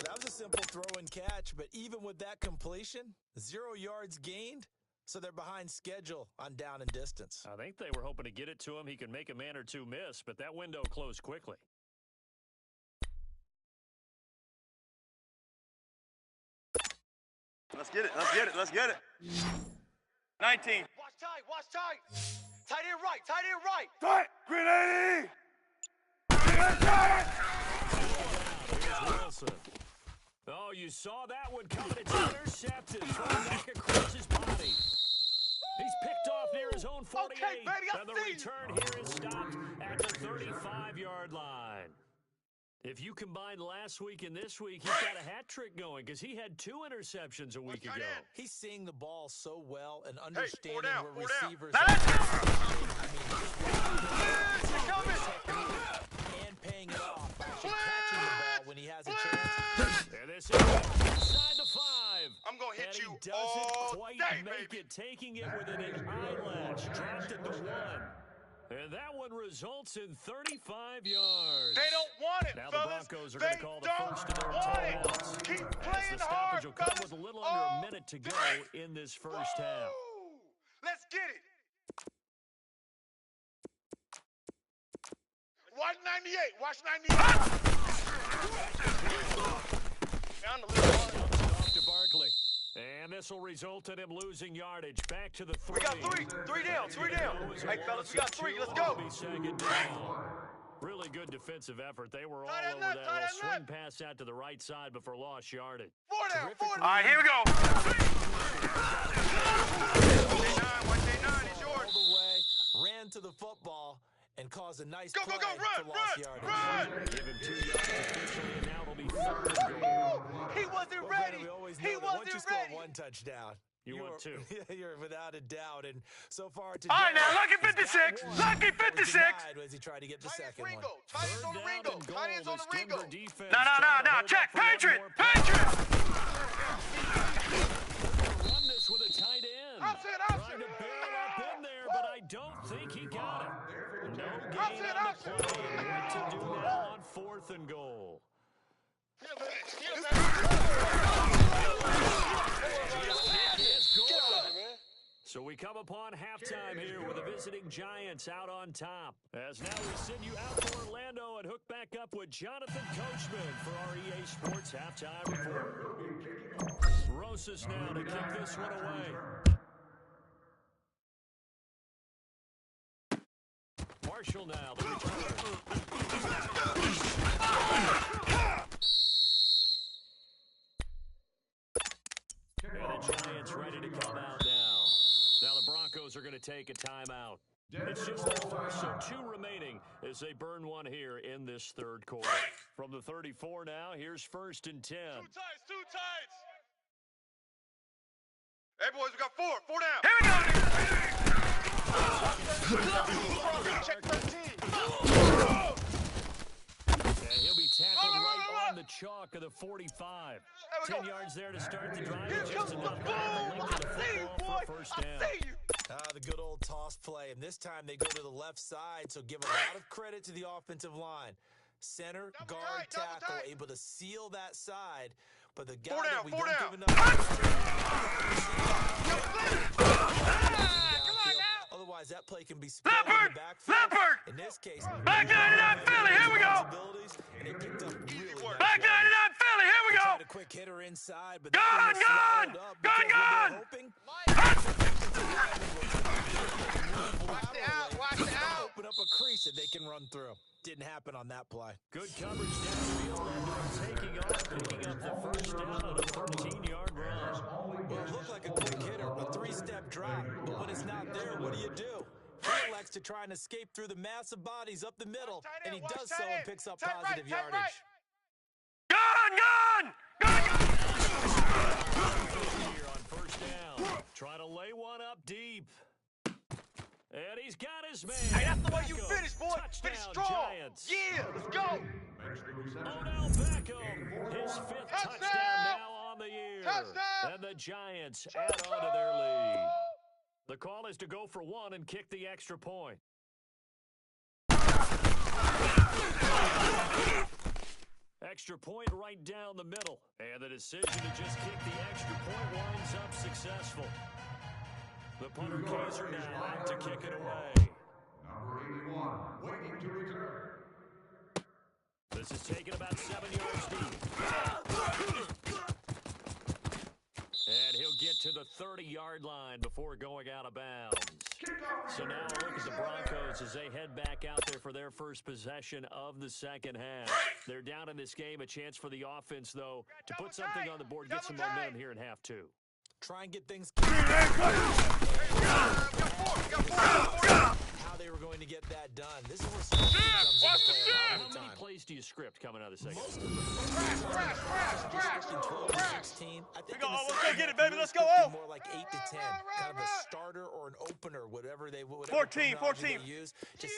that was a simple throw and catch, but even with that completion, 0 yards gained, so they're behind schedule on down and distance. I think they were hoping to get it to him. He could make a man or two miss, but that window closed quickly. Let's get it. Let's get it. Let's get it. 19. Watch tight. Watch tight. Tight end right. Tight end right. Tight. Green 80. Here's Wilson. Oh, you saw that one coming. It's intercepted. Thrown back across his body. He's picked off near his own 48. Okay, baby, I and the see you. return here is stopped at the 35-yard line. If you combine last week and this week, he's got a hat trick going because he had 2 interceptions a week ago. He's seeing the ball so well and understanding down, where four down. receivers and paying it off. Actually catching the ball when he has a chance. And this is inside the 5. I'm going to hit And you he all doesn't quite day, make baby. it, taking it within an eyelash. Dropped it to 1. And that one results in 35 yards. They don't want it, Now the fellas. Broncos are They going to call the don't first of their want it. timeouts. Keep As playing the stoppage hard, will come fellas. with a little under a All minute to go day. in this first half. Woo! Let's get it. Watch 98. Watch 98. Down the little hard. Off to Barkley. And this will result in him losing yardage. Back to the 3. We got 3. 3 down. 3 down. Hey, fellas, we got 3. Let's go. Be second down. Really good defensive effort. They were all Tight end over left, that tight little end swing pass out to the right side before lost yardage. 4 down. 4 down. All right, here we go. Watch 9. It's yours. All the way, ran to the football, and caused a nice Go, play go, go. Run, to lost run, yardage. run. Give him 2 yards officially, and now it'll be 3rd and goal. He wasn't Well, ready. we always He know that once you wasn't score ready. 1 touchdown, You want 2. You're without a doubt. And so far today, All right, now, Lucky he's got 56. 1. Lucky That was 56. denied as he tried to get the Tight end's second one. Ringo. Tight end's on the Third Ringo. down and Tight end's goal. on the This Ringo. Denver defense No, trying to hold check. up for one Patriot. more play. Patriot. Run this with a tight end. Option, Trying option. to barrel up in there, but I don't think he got it. No gain Option, on the option. play. What to do now on 4th and goal? It's good. So we come upon halftime here with the visiting Giants out on top. As now we send you out to Orlando and hook back up with Jonathan Coachman for our EA Sports Halftime Report. Rosas now to kick this one away. Marshall now, the returner. And the Giants ready to come out now. Now the Broncos are going to take a timeout. It's just the first, so 2 remaining as they burn one here in this 3rd quarter. From the 34 now, here's 1st and 10. 2 tights. 2 tights. Hey, boys, we got 4. 4 down. Here we go. Check 13. And he'll be tackled right on the chalk of the 45. 10 yards there to start the drive. Here Just comes the enough ball. to link I to the see you, football boy. for a first I down. see you. The good old toss play, and this time they go to the left side, so give a lot of credit to the offensive line. Center, Double guard, tight, double tackle, tight. able to seal that side, but the guy 4 that down, we 4 don't down. give enough downfield. Otherwise, that play can be split in Leopard! the backfield. Leopard! In this case, Back 99 Philly, here we go. responsibilities, and it picked up really nice Back 99 Philly, here we go. Tried a quick hitter inside, but Gun, that one was gun! swallowed up Gun, because gun! we were hoping Watch the out. Watch the out. open up a crease that they can run through. Didn't happen on that play. Good coverage downfield, and they're taking off, picking up the first down on a 13-yard run. Well, it looked like a quick hitter, a 3-step drop. But when it's not there, what do? He elects to try and escape through the massive bodies up the middle, and he does so and picks up positive yardage. Gun! Here on first down, trying to lay one up deep. And he's got his man. Hey, that's the way you Beckham. finish, boy. Finish Touchdown, strong. Giants. Yeah, let's go. Odell Beckham, his 5th touchdown now on the year. Touchdown. And the Giants add on to their lead. The call is to go for 1 and kick the extra point. Extra point right down the middle. And the decision to just kick the extra point winds up successful. The punter Kaiser now to kick it away. Number 81, waiting to return. This is taken about 7 yards deep. And he'll get to the 30-yard line before going out of bounds. So now a look at the Broncos as they head back out there for their first possession of the second half. They're down in this game. A chance for the offense, though, to put something on the board, get some momentum here in half two. Try and get things how they were going to get that done. This is where some comes into play a lot of the time. How many plays do you script coming out of the second? Most of them. Crash. 12 to 16. I think Let's go get it, baby. Let's go. More like 8 to 10. Kind of a starter or an opener, whatever they would. 14. Use. Just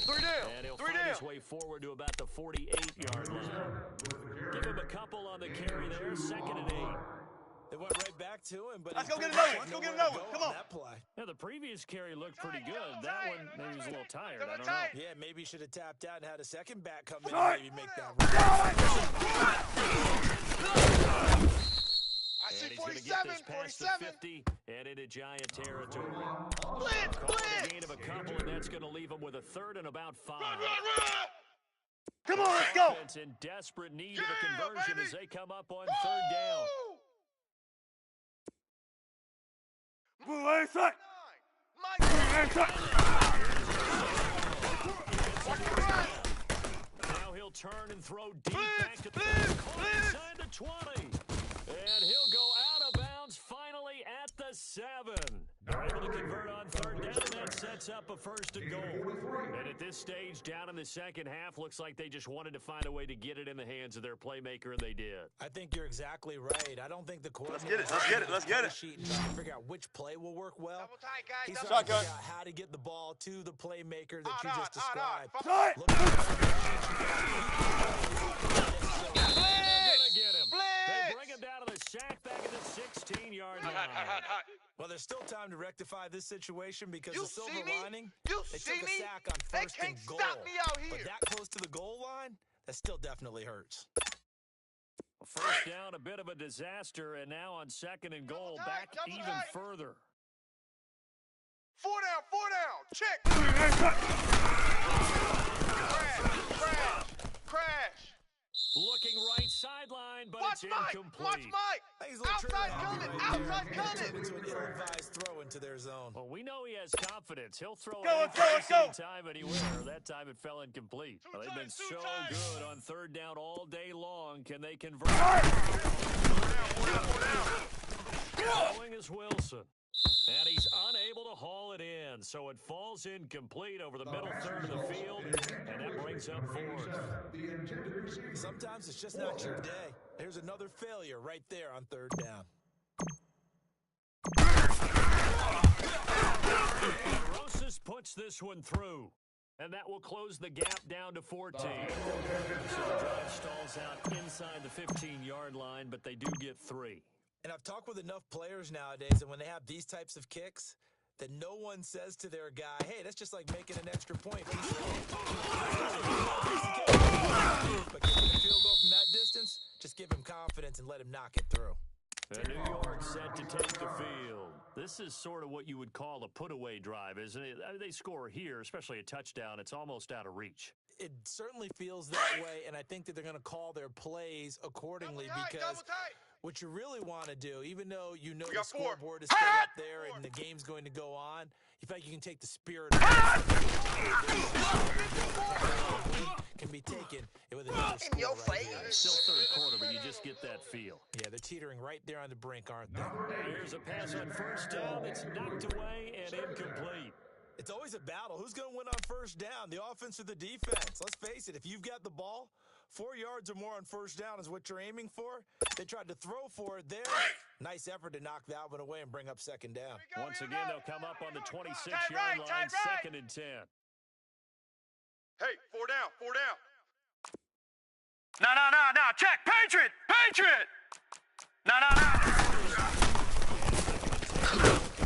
Three down. And he'll find his way forward to about the 48-yard line. Give him a couple on the carry there. 2nd and 8. They went right back to him, but Let's go get another one. Let's go get another one. Come on. That play. Yeah, the previous carry looked pretty good. That one, maybe he was a little tired. I don't know. Yeah, maybe he should have tapped out and had a second back come in Sorry. and maybe make that I see And he's going to get this past the 50 and into Giant territory. Blitz. A gain of a couple, and that's going to leave him with a 3rd and about 5. Come on, let's go. Offense in desperate need of a conversion as they come up on 3rd down. Now he'll turn and throw deep back to the inside the 20. And he'll go out of bounds finally at the 7. They're able to convert on 3rd down, and that sets up a 1st and goal. And at this stage, down in the second half, looks like they just wanted to find a way to get it in the hands of their playmaker, and they did. I think you're exactly right. I don't think the coordinator... Let's get it. ...sheet and trying to figure out which play will work well. Double tight, guys. He's Double trying to tight. figure out how to get the ball to the playmaker that you just described. Tight. Look at Get him. They bring him down to the sack back at the 16-yard line. Hot. Well, there's still time to rectify this situation because You the silver see me? lining, You they see took a me? sack on They 1st and can't goal. stop me out here. But that close to the goal line, that still definitely hurts. First down, a bit of a disaster, and now on 2nd and goal, back even further. 4 down. Check. Crash. Looking right sideline, but Watch it's Mike. incomplete. Watch Mike. I think he's a little Outside trigger happy coming. right there. Outside coming. Into an ill-advised throw into their zone. Well, we know he has confidence. He'll throw Let's it go. anytime, anywhere. That time it fell incomplete. Well, they've been so good on 3rd down all day long. Can they convert? 4 down. Throwing is Wilson. And he's unable to haul it in, so it falls incomplete over the middle third of the field, and that brings up 4th. Sometimes it's just not your day. Here's another failure right there on 3rd down. Rosas puts this one through, and that will close the gap down to 14. So the drive stalls out inside the 15-yard line, but they do get 3. And I've talked with enough players nowadays that when they have these types of kicks, that no one says to their guy, hey, that's just like making an extra point. But getting a field goal from that distance, just give him confidence and let him knock it through. And New York set to take the field. This is sort of what you would call a put-away drive, isn't it? I mean, they score here, especially a touchdown. It's almost out of reach. It certainly feels that way, and I think that they're going to call their plays accordingly because what you really want to do, even though you know the scoreboard is still up there and the game's going to go on, you feel like you can take the spirit of can be taken with another score right here. Still 3rd quarter, but you just get that feel. Yeah, they're teetering right there on the brink, aren't they? Here's a pass on 1st down. It's knocked away and incomplete. It's always a battle. Who's going to win on 1st down, the offense or the defense? Let's face it, if you've got the ball, 4 yards or more on 1st down is what you're aiming for. They tried to throw for it there. Nice effort to knock that one away and bring up 2nd down. Once again, they'll come up on the 26-yard line, 2nd and 10. Hey, 4 down. No. Check. Patriot. No.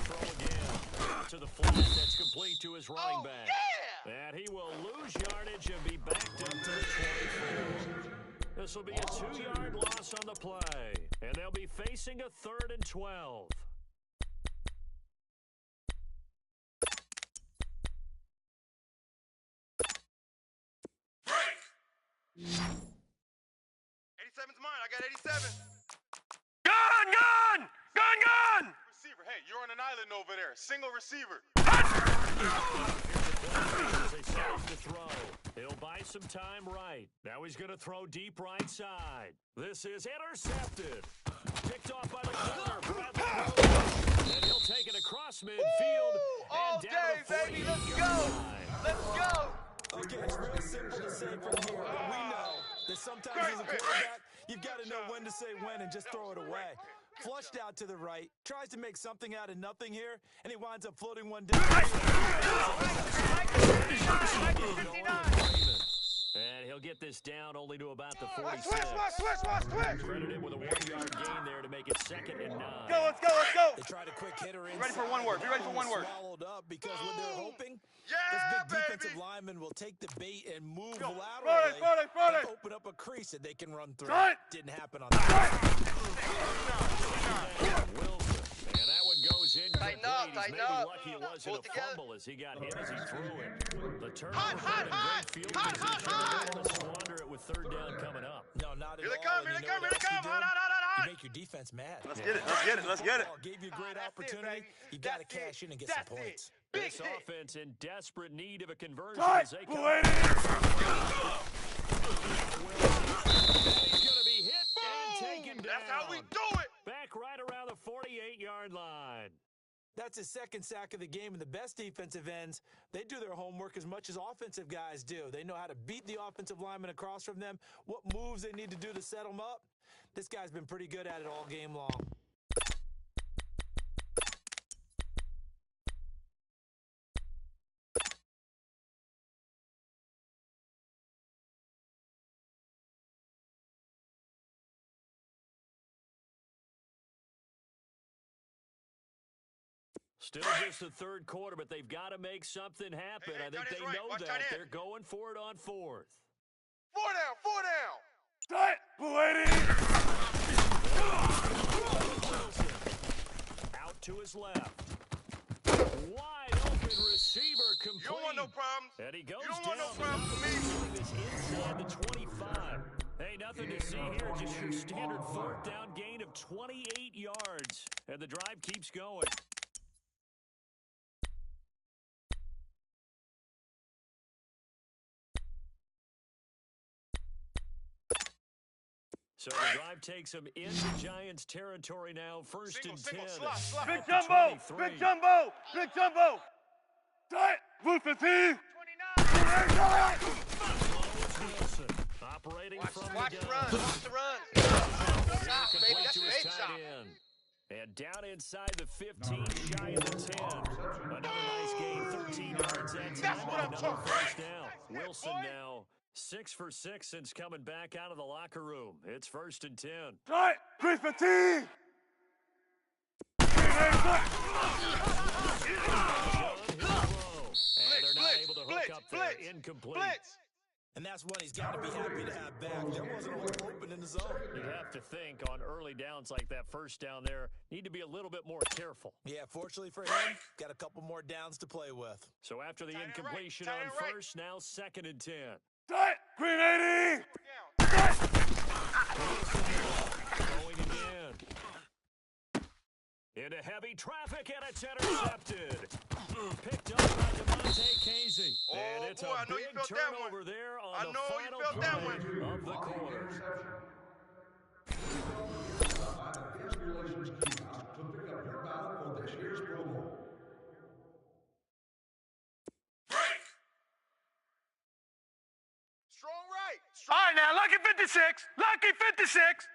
Throw again to the flat. That's complete to his running back. And he will lose yardage and be backed up to the 24. This will be a 2-yard loss on the play. And they'll be facing a 3rd and 12. Break! 87's mine. I got 87. Gun! Receiver. Hey, you're on an island over there. Single receiver. They set him to throw. He'll buy some time right. Now he's going to throw deep right side. This is intercepted. Picked off by the corner. And he'll take it across midfield. All and down day, the 40 baby. Let's go. Let's go. Okay, it's really simple to say from here, but we know that sometimes as a quarterback, you've got to know when to say when and just throw it away. Flushed out to the right, tries to make something out of nothing here, and he winds up floating one down. And he'll get this down only to about the 46. Switch. Credited with a 1-yard gain there to make it 2nd and 9. Let's go. They tried a quick hitter in. Be ready for one word. Swallowed up because what they're hoping, this big defensive lineman will take the bait and move laterally and open up a crease that they can run through. Didn't happen on that. Wilson. And that one goes in. Tighten up. Maybe lucky it wasn't a fumble as he got hit as he threw it. The turnover and great field position. They're going to squander it with 3rd down coming up. No, not at all. Here they come. You make your defense mad. Let's get it. Gave you a great opportunity. You got to cash in and get some points. This offense in desperate need of a conversion as they come. And he's going to be hit and taken down. That's how we do it. Back right around the 48-yard line. That's his 2nd sack of the game, and the best defensive ends, they do their homework as much as offensive guys do. They know how to beat the offensive lineman across from them, what moves they need to do to set them up. This guy's been pretty good at it all game long. Still just the 3rd quarter, but they've got to make something happen. I think they know that. They're going for it on 4th. 4 down. Tight, Blady! Out to his left. Wide open receiver complete. You don't want no problems. And he goes You don't down. want no problems with me. Is inside the 25. Hey, nothing to see here. Just your standard 4th down gain of 28 yards. And the drive keeps going. So the drive takes him into Giants territory now. 1st and 10. Big jumbo! Tight, blue 15! Wilson operating from Watch the the gun. run. Stop, baby. That's To an his 8 tight shot. end. And down inside the 15, shy of the 10. Another nice gain, 13 yards that time. That's what I'm Another talking 1st down. Wilson now 6 for 6 since coming back out of the locker room. It's 1st and 10. Tight, blue 15! And they're not able to hook up there. Incomplete. Blitz. And that's one he's got to be happy to have back. There wasn't a hole open in the zone. You have to think on early downs like that 1st down there, need to be a little bit more careful. Yeah, fortunately for him, got a couple more downs to play with. So after the incompletion Tight on end right. 1st, now 2nd and 10. Tight, green 80! Going again. Into heavy traffic, and it's intercepted. Picked up by Devontae Casey. And it's boy, a I know you big felt that one. turnover there I on the know you final felt that play one. of the quarter. Relations kiosk to pick up your ballot for this year's Pro Bowl. Break. Strong right. All right, now, lucky 56! Lucky 56!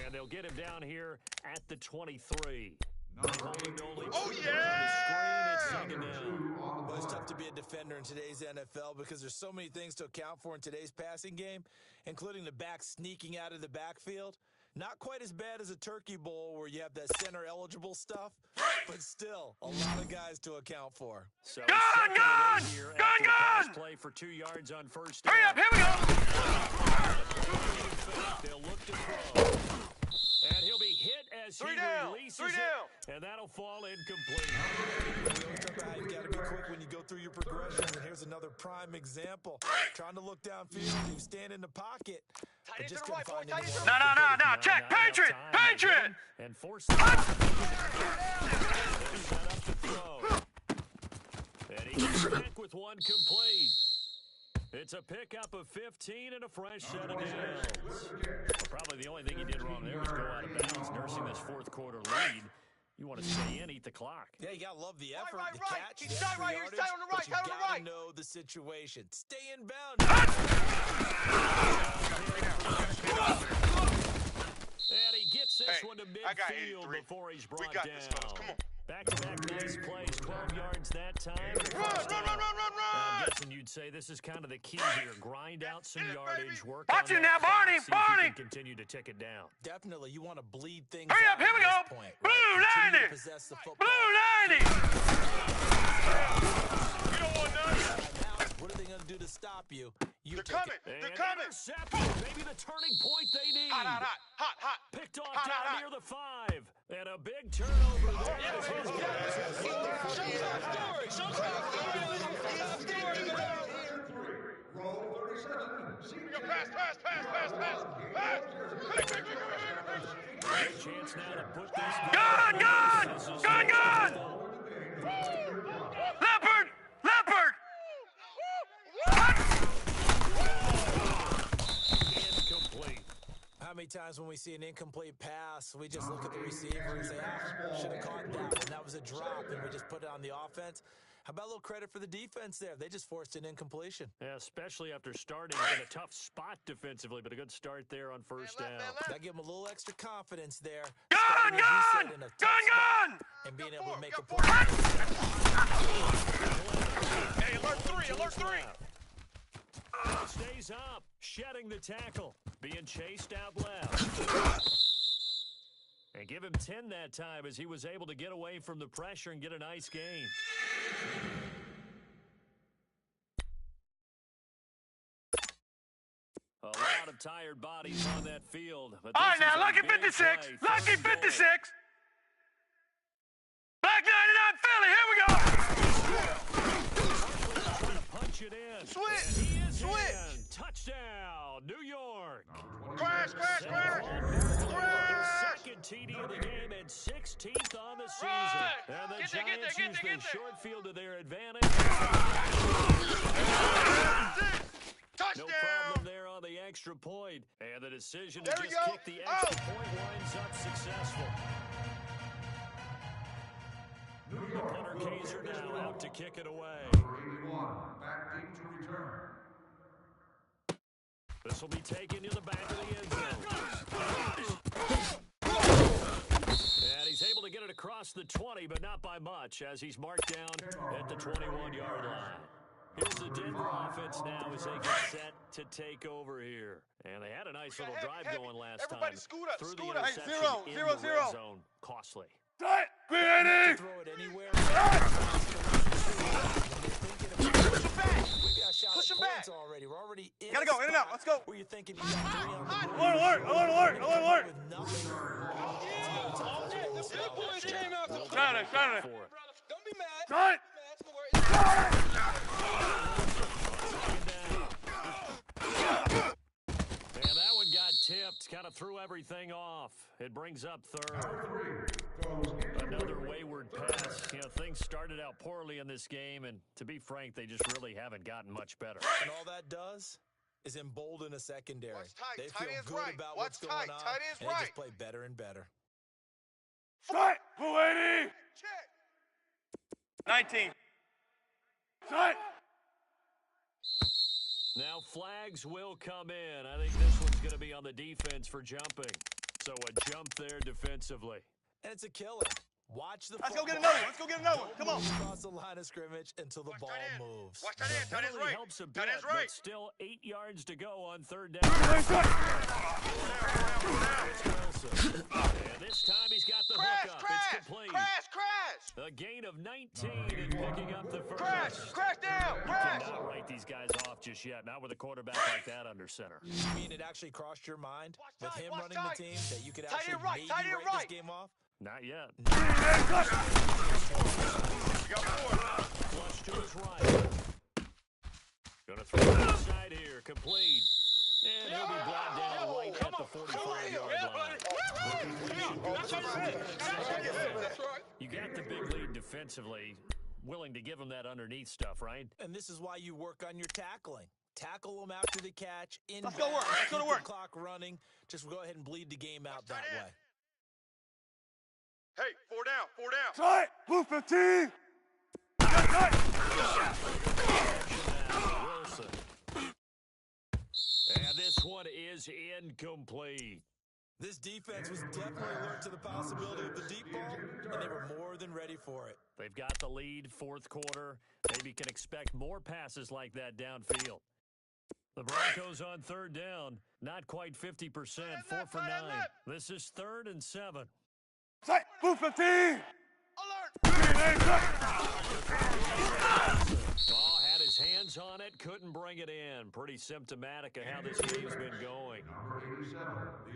And they'll get him down here at the 23. Oh, yeah! It's 2nd down. Well, it's tough to be a defender in today's NFL because there's so many things to account for in today's passing game, including the back sneaking out of the backfield. Not quite as bad as a turkey bowl where you have that center eligible stuff, but still a lot of guys to account for. So Gun! play for 2 yards on first Hurry down. up, here we go! They'll look to throw. And he'll be hit as he releases it. And that'll fall incomplete. We always talk about how you got to be quick when you go through your progressions, and here's another prime example. Trying to look downfield, you stand in the pocket. But just couldn't find anyone. No, check, Patriot! And force the set up to throw. And he gets back with one complete. It's a pickup of 15 and a fresh set of downs. Probably the only thing he did wrong there was go out of bounds, nursing this fourth quarter lead. You want to stay in, eat the clock. Yeah, you got to love the effort, the right. catch, He's the shot right here, yardage, he's shot on the right, but you shot on the got to right. know the situation. Stay in bounds. And he gets this one to midfield before he's brought down. Come on. Back-to-back nice plays, 12 yards that time. Run! I'm guessing you'd say this is kind of the key here. Grind out some yardage, work Watch on it that now, Barney, clock, see if you Barney. can continue to tick it down. Definitely, you want to bleed things Hurry up, out here we at go. this point, Blue right? Continue 90. to possess the football. Blue 90! You don't want none. What are they going to do to stop you? You They're take coming. it. They're coming. Intercepted. Maybe the turning point they need. Hot. Picked off Hot, down hot, near the 5. And a big turnover there. As his guys are Roll 37. Yo, pass. Good chance now to put this Gun! Leopard! incomplete. How many times when we see an incomplete pass, we just look at the receiver and say, should have caught that one. That was a drop, and we just put it on the offense. How about a little credit for the defense there? They just forced an incompletion. Yeah, especially after starting in a tough spot defensively, but a good start there on first down. That gave them a little extra confidence there. Gun! Starting, as you said, in a tough spot and being able to make a play. Hey, alert 3. Stays up, shedding the tackle, being chased out left. And give him 10 that time as he was able to get away from the pressure and get a nice gain. A lot of tired bodies on that field. But All right, this is now, a Lucky big 56. play. Lucky 56. Black 99 Philly, here we go. Punch it in. Switch. And he is Switch. in. Touchdown, New York. Crash. Second TD of the game and 16th on the season. And the Giants use the short field to their advantage. Touchdown. No problem there on the extra point. And the decision to There we just go. kick the extra point winds up successful. The punter Kaiser now out to kick it away. 81. Back deep to return. This will be taken to the back of the end zone. And he's able to get it across the 20, but not by much, as he's marked down at the 21-yard line. Here's the Denver offense now as they get set to take over here. And they had a nice little drive going last time. Everybody scoot up, Through the scoot up. Hey, interception in the red 0-0. zone. Costly. Ready? Throw it anywhere. Push him back. Already. We're already in. Gotta go, in and out. Let's go. Where you thinking you got 3 on the board. Alert. With nothing. Shot it. Don't be mad. Shot it. And that one got tipped. Kind of threw everything off. It brings up third. Another wayward pass. You know, things started out poorly in this game, and to be frank, they just really haven't gotten much better. And all that does is embolden a secondary. Watch tight. They Tight feel end's good right. about Watch what's tight. going on, Tight end's and they right. just play better and better. Shot. 280. Check. 19. Shot. Now flags will come in. I think this one's going to be on the defense for jumping. So a jump there defensively. And it's a killer. Watch the Let's go get football. another one. Let's go get another one. Come on. Don't move across the line of scrimmage until the ball tight end. moves. Watch tight end. Tight end's Penalty right. helps a bit, Tight end's right. but still 8 yards to go on third down. Well just yet. Not with a quarterback like that under center. You mean it actually crossed your mind with him watch running tight. the team that you could Tight actually end right, maybe tight end write right. this game off? Not yet. You got four. Flush to his right. Gonna throw it inside here. Complete. And he'll be brought down right at the 45-yard line. You got the big lead defensively. Willing to give him that underneath stuff, right? And this is why you work on your tackling. Tackle them after the catch. Let's go work. Let's go to keep work. the clock running. Just go ahead and bleed the game out that way. Hey, four down, four down. Tight! Blue 15! Wilson. And this one is incomplete. This defense was definitely alert to the possibility of the deep ball, and they were more than ready for it. They've got the lead, fourth quarter. Maybe can expect more passes like that downfield. The Broncos on third down. Not quite 50%, 4 for 9. This is 3rd and 7. Tight! Blue 15! Ball had his hands on it, couldn't bring it in. Pretty symptomatic of how this game's been going.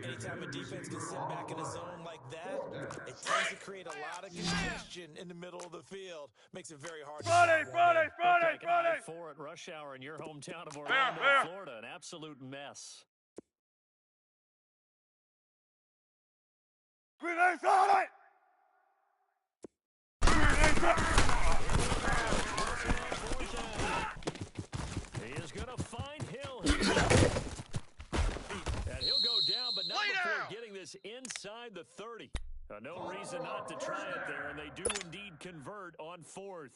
Anytime a defense can sit back in a zone like that, it tends to create a lot of congestion in the middle of the field. Makes it very hard to Friday! Taking I-4 at rush hour in your hometown of Orlando, Florida. An absolute mess. Green Ace on it! He is going to find Hill. And he'll go down, but not before getting this inside the 30. No reason not to try it there, and they do indeed convert on 4th.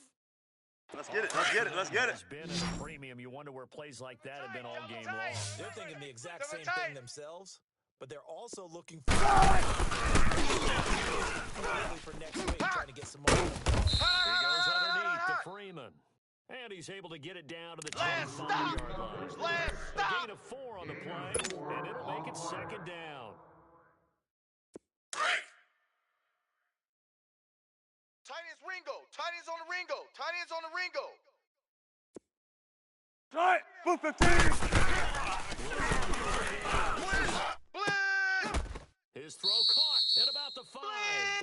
Let's get it, let's get it, let's get it. It's been at a premium. You wonder where plays like that have been all game long. They're thinking the exact same thing themselves, but they're also looking for next week, trying to get some more. He goes underneath to Freeman. And he's able to get it down to the 25-yard line. A gain of 4 on the play, and it'll make it 2nd down. Tight end's Ringo. Tight end's on the Ringo. Tight end's on the Ringo. Tight! Blue 15! His throw caught at about the 5.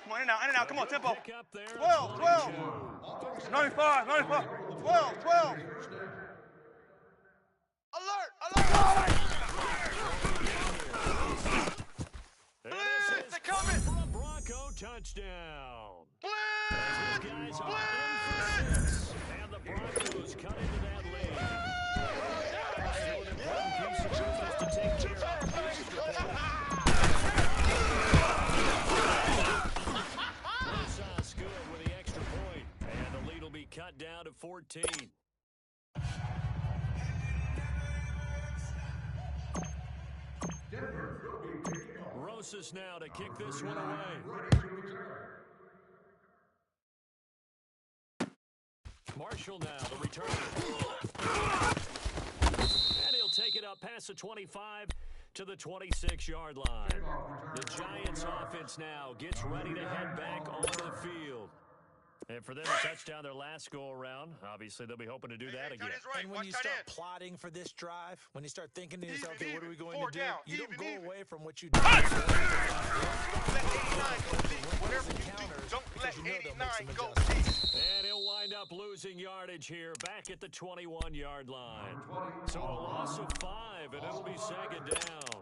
Come on, in and out, come on, tempo. Pick up there. 12, 12. 95, 95. 12, 12. Alert, alert. Blitz, they're coming. For a Bronco touchdown. Blitz, guys are in for 6, and the Broncos cut into that lead. So an important piece of business to take care of. Good with the extra point, and the lead will be cut down to 14. Rosas now to kick this one away. Marshall now, the returner. And he'll take it up past the 25 to the 26-yard line. The Giants offense now gets ready to head back onto the field. And for them to touchdown their last go-around, obviously they'll be hoping to do that again. And when you start plotting for this drive, when you start thinking to yourself, okay, what are we going to do? You don't go away from what you do. And he'll wind up losing yardage here back at the 21-yard line. So a loss of 5, and it'll be 2nd down.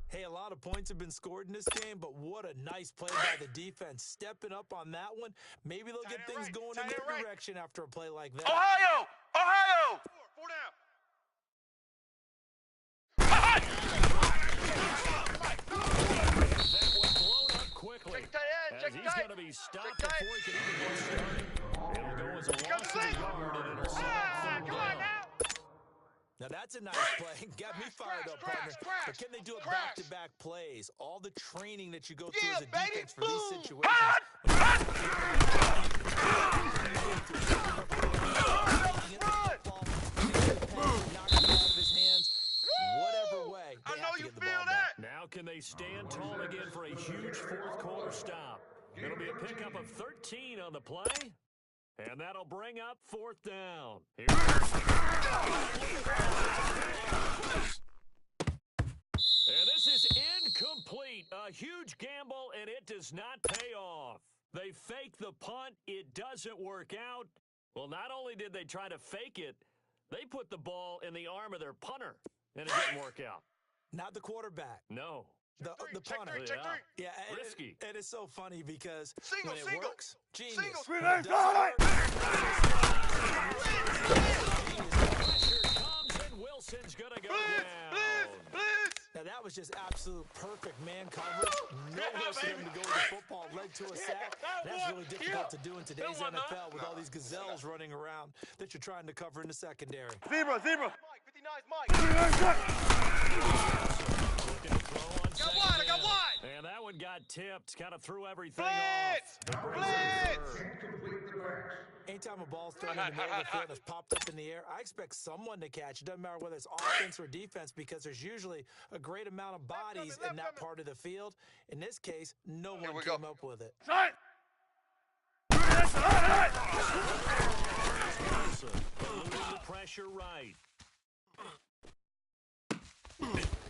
Hey, a lot of points have been scored in this game, but what a nice play by the defense. Stepping up on that one. Maybe they'll get things going in their direction after a play like that. Ohio! Ohio! 4 down. That one blown up quickly. As he's going to be stopped before he can even get started. It'll go as a loss of a yard, and it'll set up 3rd down. Now that's a nice play. Got me fired up, partner. But can they do it back-to-back plays? All the training that you go through as a defense for these situations. Whatever way, I know you feel that. Now can they stand tall again for a huge 4th quarter stop? It'll be a pickup of 13 on the play. And that'll bring up 4th down. Here And this is incomplete. A huge gamble, and it does not pay off. They fake the punt. It doesn't work out. Well, not only did they try to fake it, they put the ball in the arm of their punter, and it didn't work out. Not the quarterback. No. The punter. Check three. Yeah, Risky. It is so funny because Single, when it single. works, genius. Single. When it doesn't work, Pressure comes, and Wilson's going to go down. now that was just absolute perfect man coverage. Nowhere for him to go with the football, led to a sack. That's really difficult to do in today's NFL with all these gazelles running around that you're trying to cover in the secondary. Zebra. Mike, 59's Mike. Looking to throw on second I got down. one. And that one got tipped. Kind of threw everything Blitz. off. Blitz. Anytime a ball's thrown in the middle of the field and it's popped up in the air, I expect someone to catch. It doesn't matter whether it's offense or defense because there's usually a great amount of bodies in that part of the field. In this case, no one we came go. up with it. Eluding the pressure right.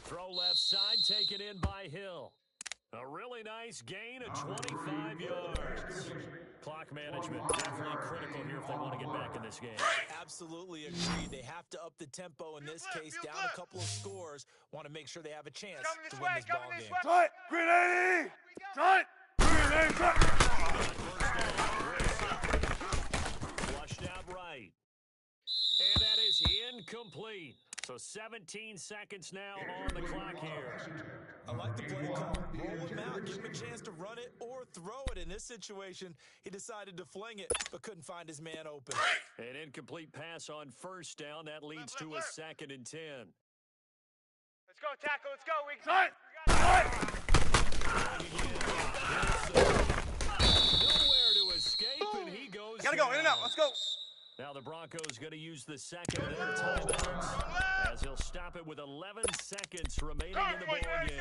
Throw left side, taken in by Hill. A really nice gain of 25 yards. Clock management, definitely critical here if they want to get back in this game. Absolutely agreed. They have to up the tempo in this case, down a couple of scores. Want to make sure they have a chance to win this ball game. Tight. Green 80. Tight. Green 80. Flushed out right. And that is incomplete. So 17 seconds now on the clock here. I like the play call. Roll him out, give him a chance to run it or throw it. In this situation, he decided to fling it, but couldn't find his man open. An incomplete pass on first down. That leads to a 2nd and 10. Let's go, tackle. Let's go. We Nowhere to escape, and he goes gotta go. In and out. Let's go. Now the Broncos going to use the second of their timeouts as he'll stop it with 11 seconds remaining in the ball game.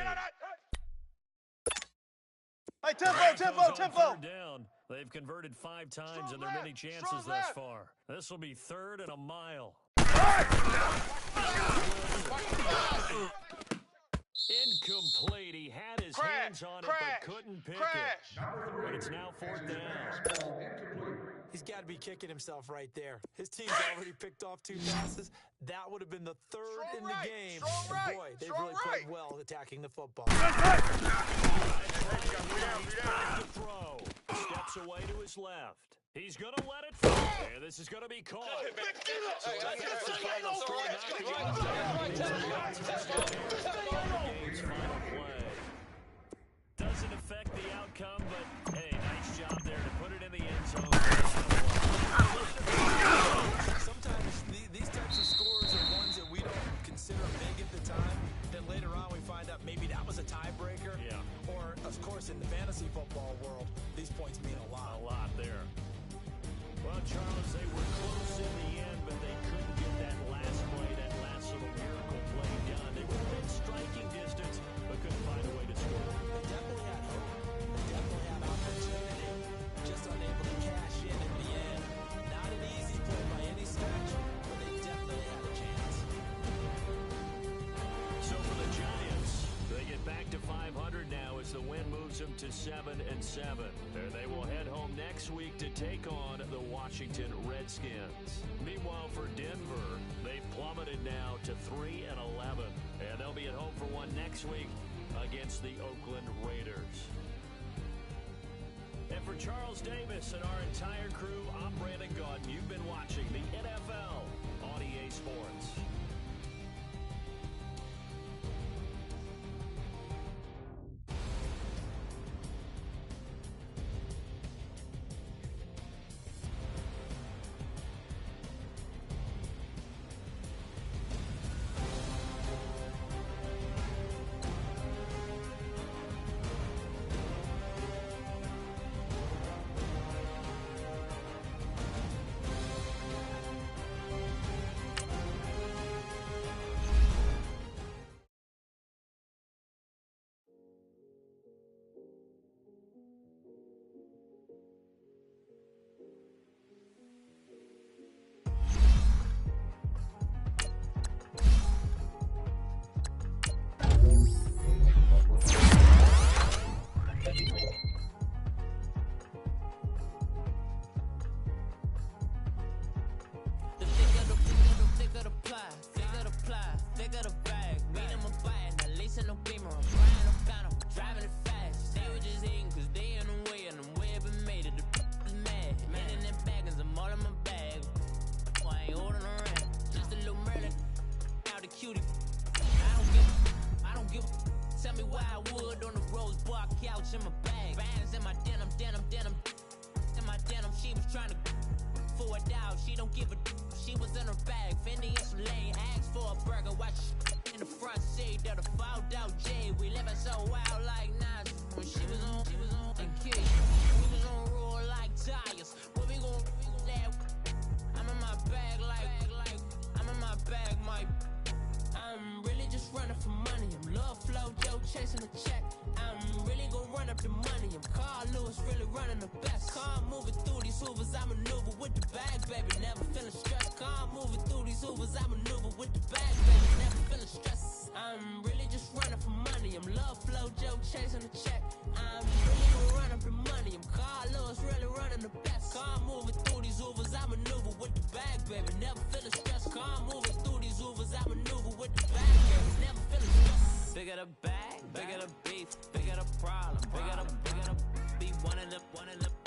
Hey, Broncos on third down. They've converted 5 times in their many chances thus far. This will be 3rd and a mile. Incomplete. He had his hands on it but couldn't pick it. And it's now 4th down. He's got to be kicking himself right there. His team's already picked off 2 passes. That would have been the 3rd in the game. And boy, they've really played well attacking the football. To throw. Steps away to his left. He's going to let it fly. And this is going to be caught. So that's the final score. Game's final play. Doesn't affect the outcome, but hey, nice job there to put it in the end zone. Sometimes these types of scores are ones that we don't consider big at the time. Then later on we find out maybe that was a tiebreaker. Yeah. Or, of course, in the fantasy football world, these points mean a lot. A lot there. Well, Charles, they were close in the end, but they couldn't get that last play, that last little miracle play done. They were within striking distance, but couldn't find a way to score. They definitely had hope. They definitely had opportunity. Just unable to cash in the end. Not an easy play by any stretch, but they definitely had a chance. So for the Giants, they get back to 500 now as the win moves them to 7-7. And they will head home next week to take on the Washington Redskins. Meanwhile, for Denver, they've plummeted now to 3-11. And they'll be at home for one next week against the Oakland Raiders. And for Charles Davis and our entire crew, I'm Brandon Gaudin. You've been watching the NFL on EA Sports. pouch in my bag. Bands in my denim. In my denim, she was trying to for a doubt. She don't give a she was in her bag. Fendi and some lane, asked for a burger. Watch in the front seat of the fouled out J. We living so wild like Nas. When she was on and Kid. We was on roll like tires. What we gon' that? I'm in my bag like I'm in my bag, my. I'm really just running for money. I'm love flow, Joe chasing the check. I'm really gon' run up the money. I'm Carl Lewis, really running the best. Car moving through these Hoovers, I maneuver with the bag, baby. Never feeling stressed. Car moving through these Hoovers, I maneuver with the bag, baby. Never feeling stressed. I'm really just running for money. I'm love flow, Joe chasing the check. I'm really gon' run up the money. I'm Carl Lewis, really running the best. Car moving through these Hoovers, I maneuver with the bag, baby. Never feeling stressed. Car moving through these Hoovers, I maneuver with the bag, baby. Never feeling stressed. Bigger the bag, bigger the beef, bigger the problem, bigger the be one of the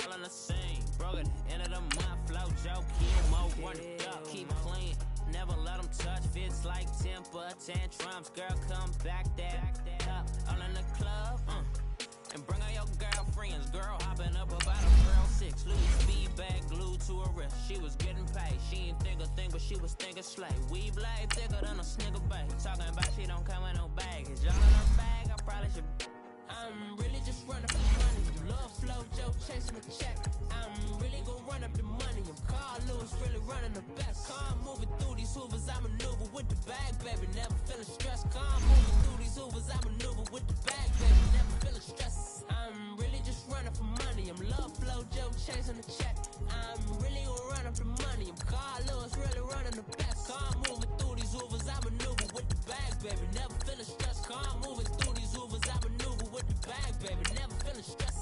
all in the same. Broke at the end of the month, flow joke, keep more run it up, keep clean. Never let them touch, fits like temper tantrums. Girl, come back that up, all in the club, and bring all your girlfriends. Girl hopping up about a girl 6, Louis speed bag glued to her wrist. She was getting paid, she ain't think a thing, but she was thinking slay. We blade thicker than a snigger bag. Talking about she don't come with no baggage. Y'all in her bag, I probably should. I'm really just running for money. Love flow, Joe chasing the check. I'm really gon' run up the money. I'm Carl Lewis, really running the best. Car moving through these Hoovers, I maneuver with the bag, baby. Never feeling stressed. Car moving through these Hoovers, I maneuver with the bag, baby. Never feeling stressed. I'm really just running for money. I'm love flow, Joe chasing the check. I'm really gon' run up the money. I'm Carl Lewis, really running the best. Car moving through these Hoovers, I maneuver with the bag, baby. Never feeling stressed. Car moving through these Hoovers, I maneuver with the bag, baby. Never feeling stressed.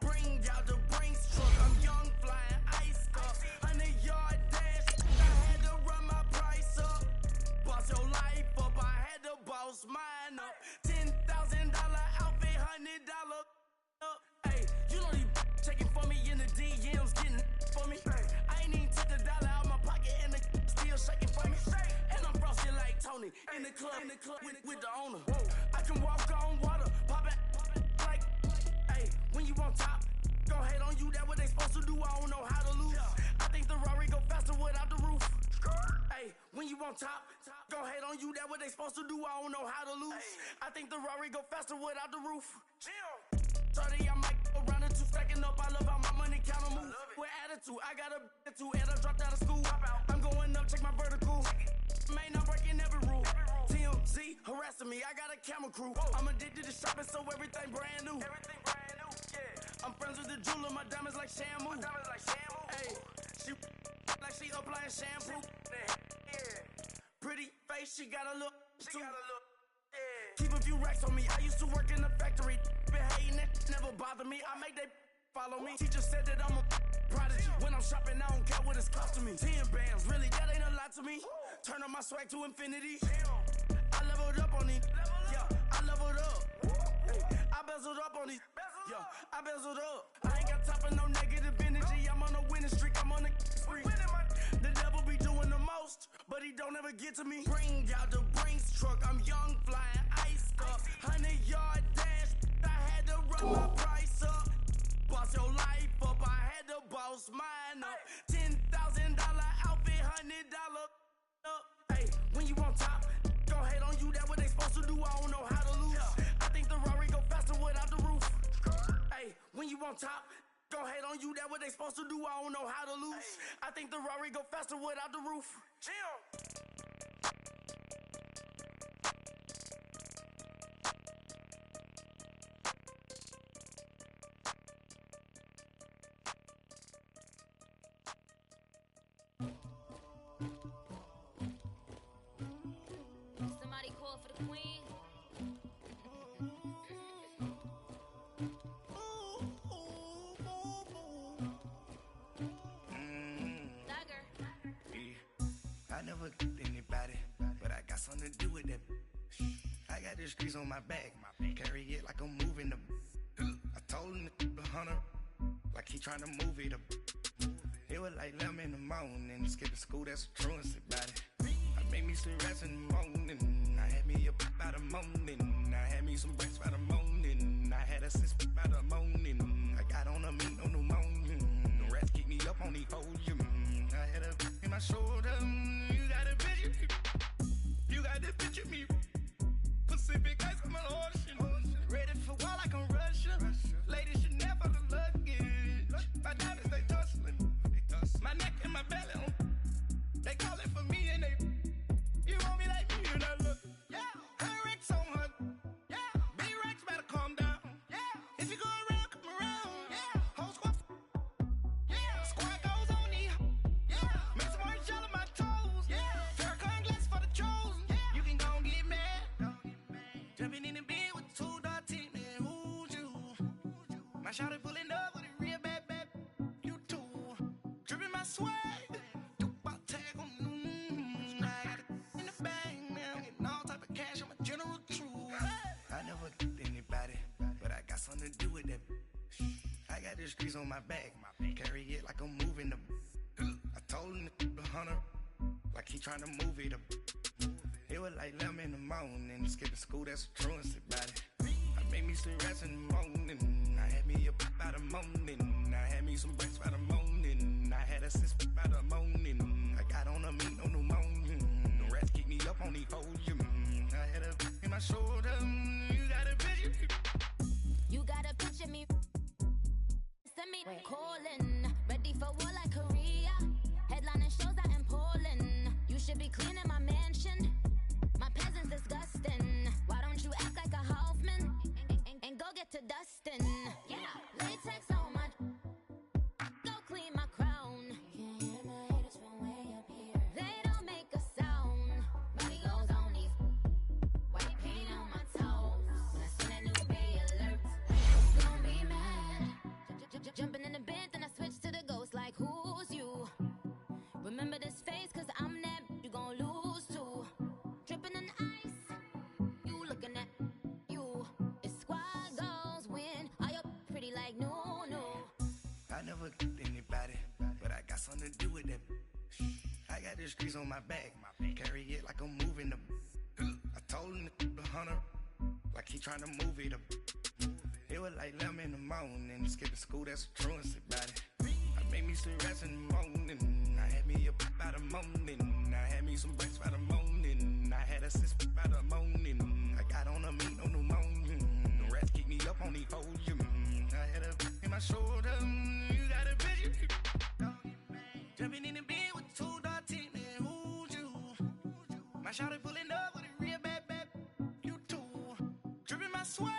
Bring out the Brinks truck, I'm young, flying iced up. 100-yard dash, I had to run my price up. Boss your life up, I had to boss mine up. $10,000 outfit, $100 up. Hey, you know these checking for me in the DMs, getting for me. I ain't even took the dollar out my pocket and the still shaking for me. And I'm frosty like Tony in the club with the owner. I can walk on water, pop it like. When you on top, gon' hate on you, that what they supposed to do, I don't know how to lose. I think the Rari go faster without the roof. Hey, when you on top, gon' hate on you, that what they supposed to do, I don't know how to lose. I think the Rari go faster without the roof. 30, I might go around the 2 stacking up, I love how my money counter move. With attitude, I got a attitude, and I dropped out of school. I'm going up, check my vertical. Man, I'm breaking every rule. TMZ harassing me, I got a camera crew. I'm addicted to shopping, so everything brand new. I'm friends with the jeweler, my diamonds like Shamu. Hey, she like she applying shampoo. Pretty face, she got a look. Keep a few racks on me. I used to work in the factory. Been hating it, never bother me. I make they follow me. Teacher said that I'm a prodigy. When I'm shopping, I don't care what it's costing me. 10 bands, really, that ain't a lot to me. Turn on my swag to infinity. I leveled up on these. Yeah, I leveled up. Hey, I bezeled up on these. Yeah, I bezeled up. I ain't got time for no negative energy. I'm on a winning streak. I'm on a spree. The devil be doing the most, but he don't ever get to me. Bring out the Brinks truck. I'm young, flying iced up. 100-yard dash. I had to run my price up. Boss your life up. I had to boss mine up. $10,000 outfit, $100 up. Hey, when you on top, gon' hate on you. That what they supposed to do. I don't know how to lose. I think the Rari go faster without the roof. Hey, when you on top, gon' hate on you. That what they supposed to do. I don't know how to lose. I think the Rari go faster without the roof. Somebody call for the queen. I never get anybody, but I got something to do with that. I got the streets on my back. Carry it like I'm moving the. I told him the hunter, like he trying to move it up. It was like 11 in the morning. Skipping school, that's a truancy about it. I made me some rest in the morning. I had me up by the morning. I had me some breaks by the morning. I had a sis by the morning. I got on a meat, no pneumonia. The rats keep me up on the podium. I had a in my shoulder. You got a picture me. You got the picture me. Pacific ice on my ocean. Ready for war like I'm Russia. Ladies should never the luggage. My diamonds, they tussling. My neck and my belly on. They call it for me and they. You want me like me and I look. Yeah. Her Rex on her. Yeah. B-Rex better calm down. Yeah. If you go around, come around. Yeah. Whole squad. Yeah. Squad goes on the. Yeah. Make some orange gel on my toes. Yeah. Farrakhan glass for the chosen. Yeah. You can go and get mad. Jumping in the bed with 2 dark teeth, man. Who's you? My shawty pulling up with a real bad. You too. Dripping my swag. Something to do with that. I got the streets on my back. Carry it like I'm moving the. I told him the hunter, like he trying to move it up. It was like 11 in the morning. Skipping school, that's a truancy about it. I made me some rest in the morning. I had me up by the morning. I had me some breaks by the morning. I had a sis by the morning. I got on a meat, no pneumonia. The rats keep me up on the podium. I had a in my shoulder. You got a picture. You gotta picture me. Send me calling. Ready for war like Korea. Headlining shows out in Poland. You should be cleaning my mansion. My peasants disgusting. Why don't you act like a Hoffman and go get to dustin'? Yeah, latex on my. Go clean my crown. Can't hear my haters from way up here. They don't make a sound. Body goes on these. White paint on my toes. When I see that new bay alert. Don't be mad. Jumping in the bed, then I switch to the ghost like who's you? Remember this face, cause I'm that you gon' lose too. Dripping in ice, you looking at you. It's squad goals win. Are you pretty like no? I never did anybody, but I got something to do with that. I got the streets on my back. Carry it like I'm moving the. I told him the hunter, like he trying to move it up. It was like 11 in the morning. Skipping school, that's a truancy about it. I made me some rest in the morning. I had me up by the morning. I had me some breaks by the morning. I had a sis by the morning. I got on a meat, no pneumonia. The rats keep me up on the podium. I had a in my shoulder. You got a picture. Jumping in the bed with 2 dark teeth, man. Who's you? My shawty pulling up with a real bad. You too. Dripping my swag.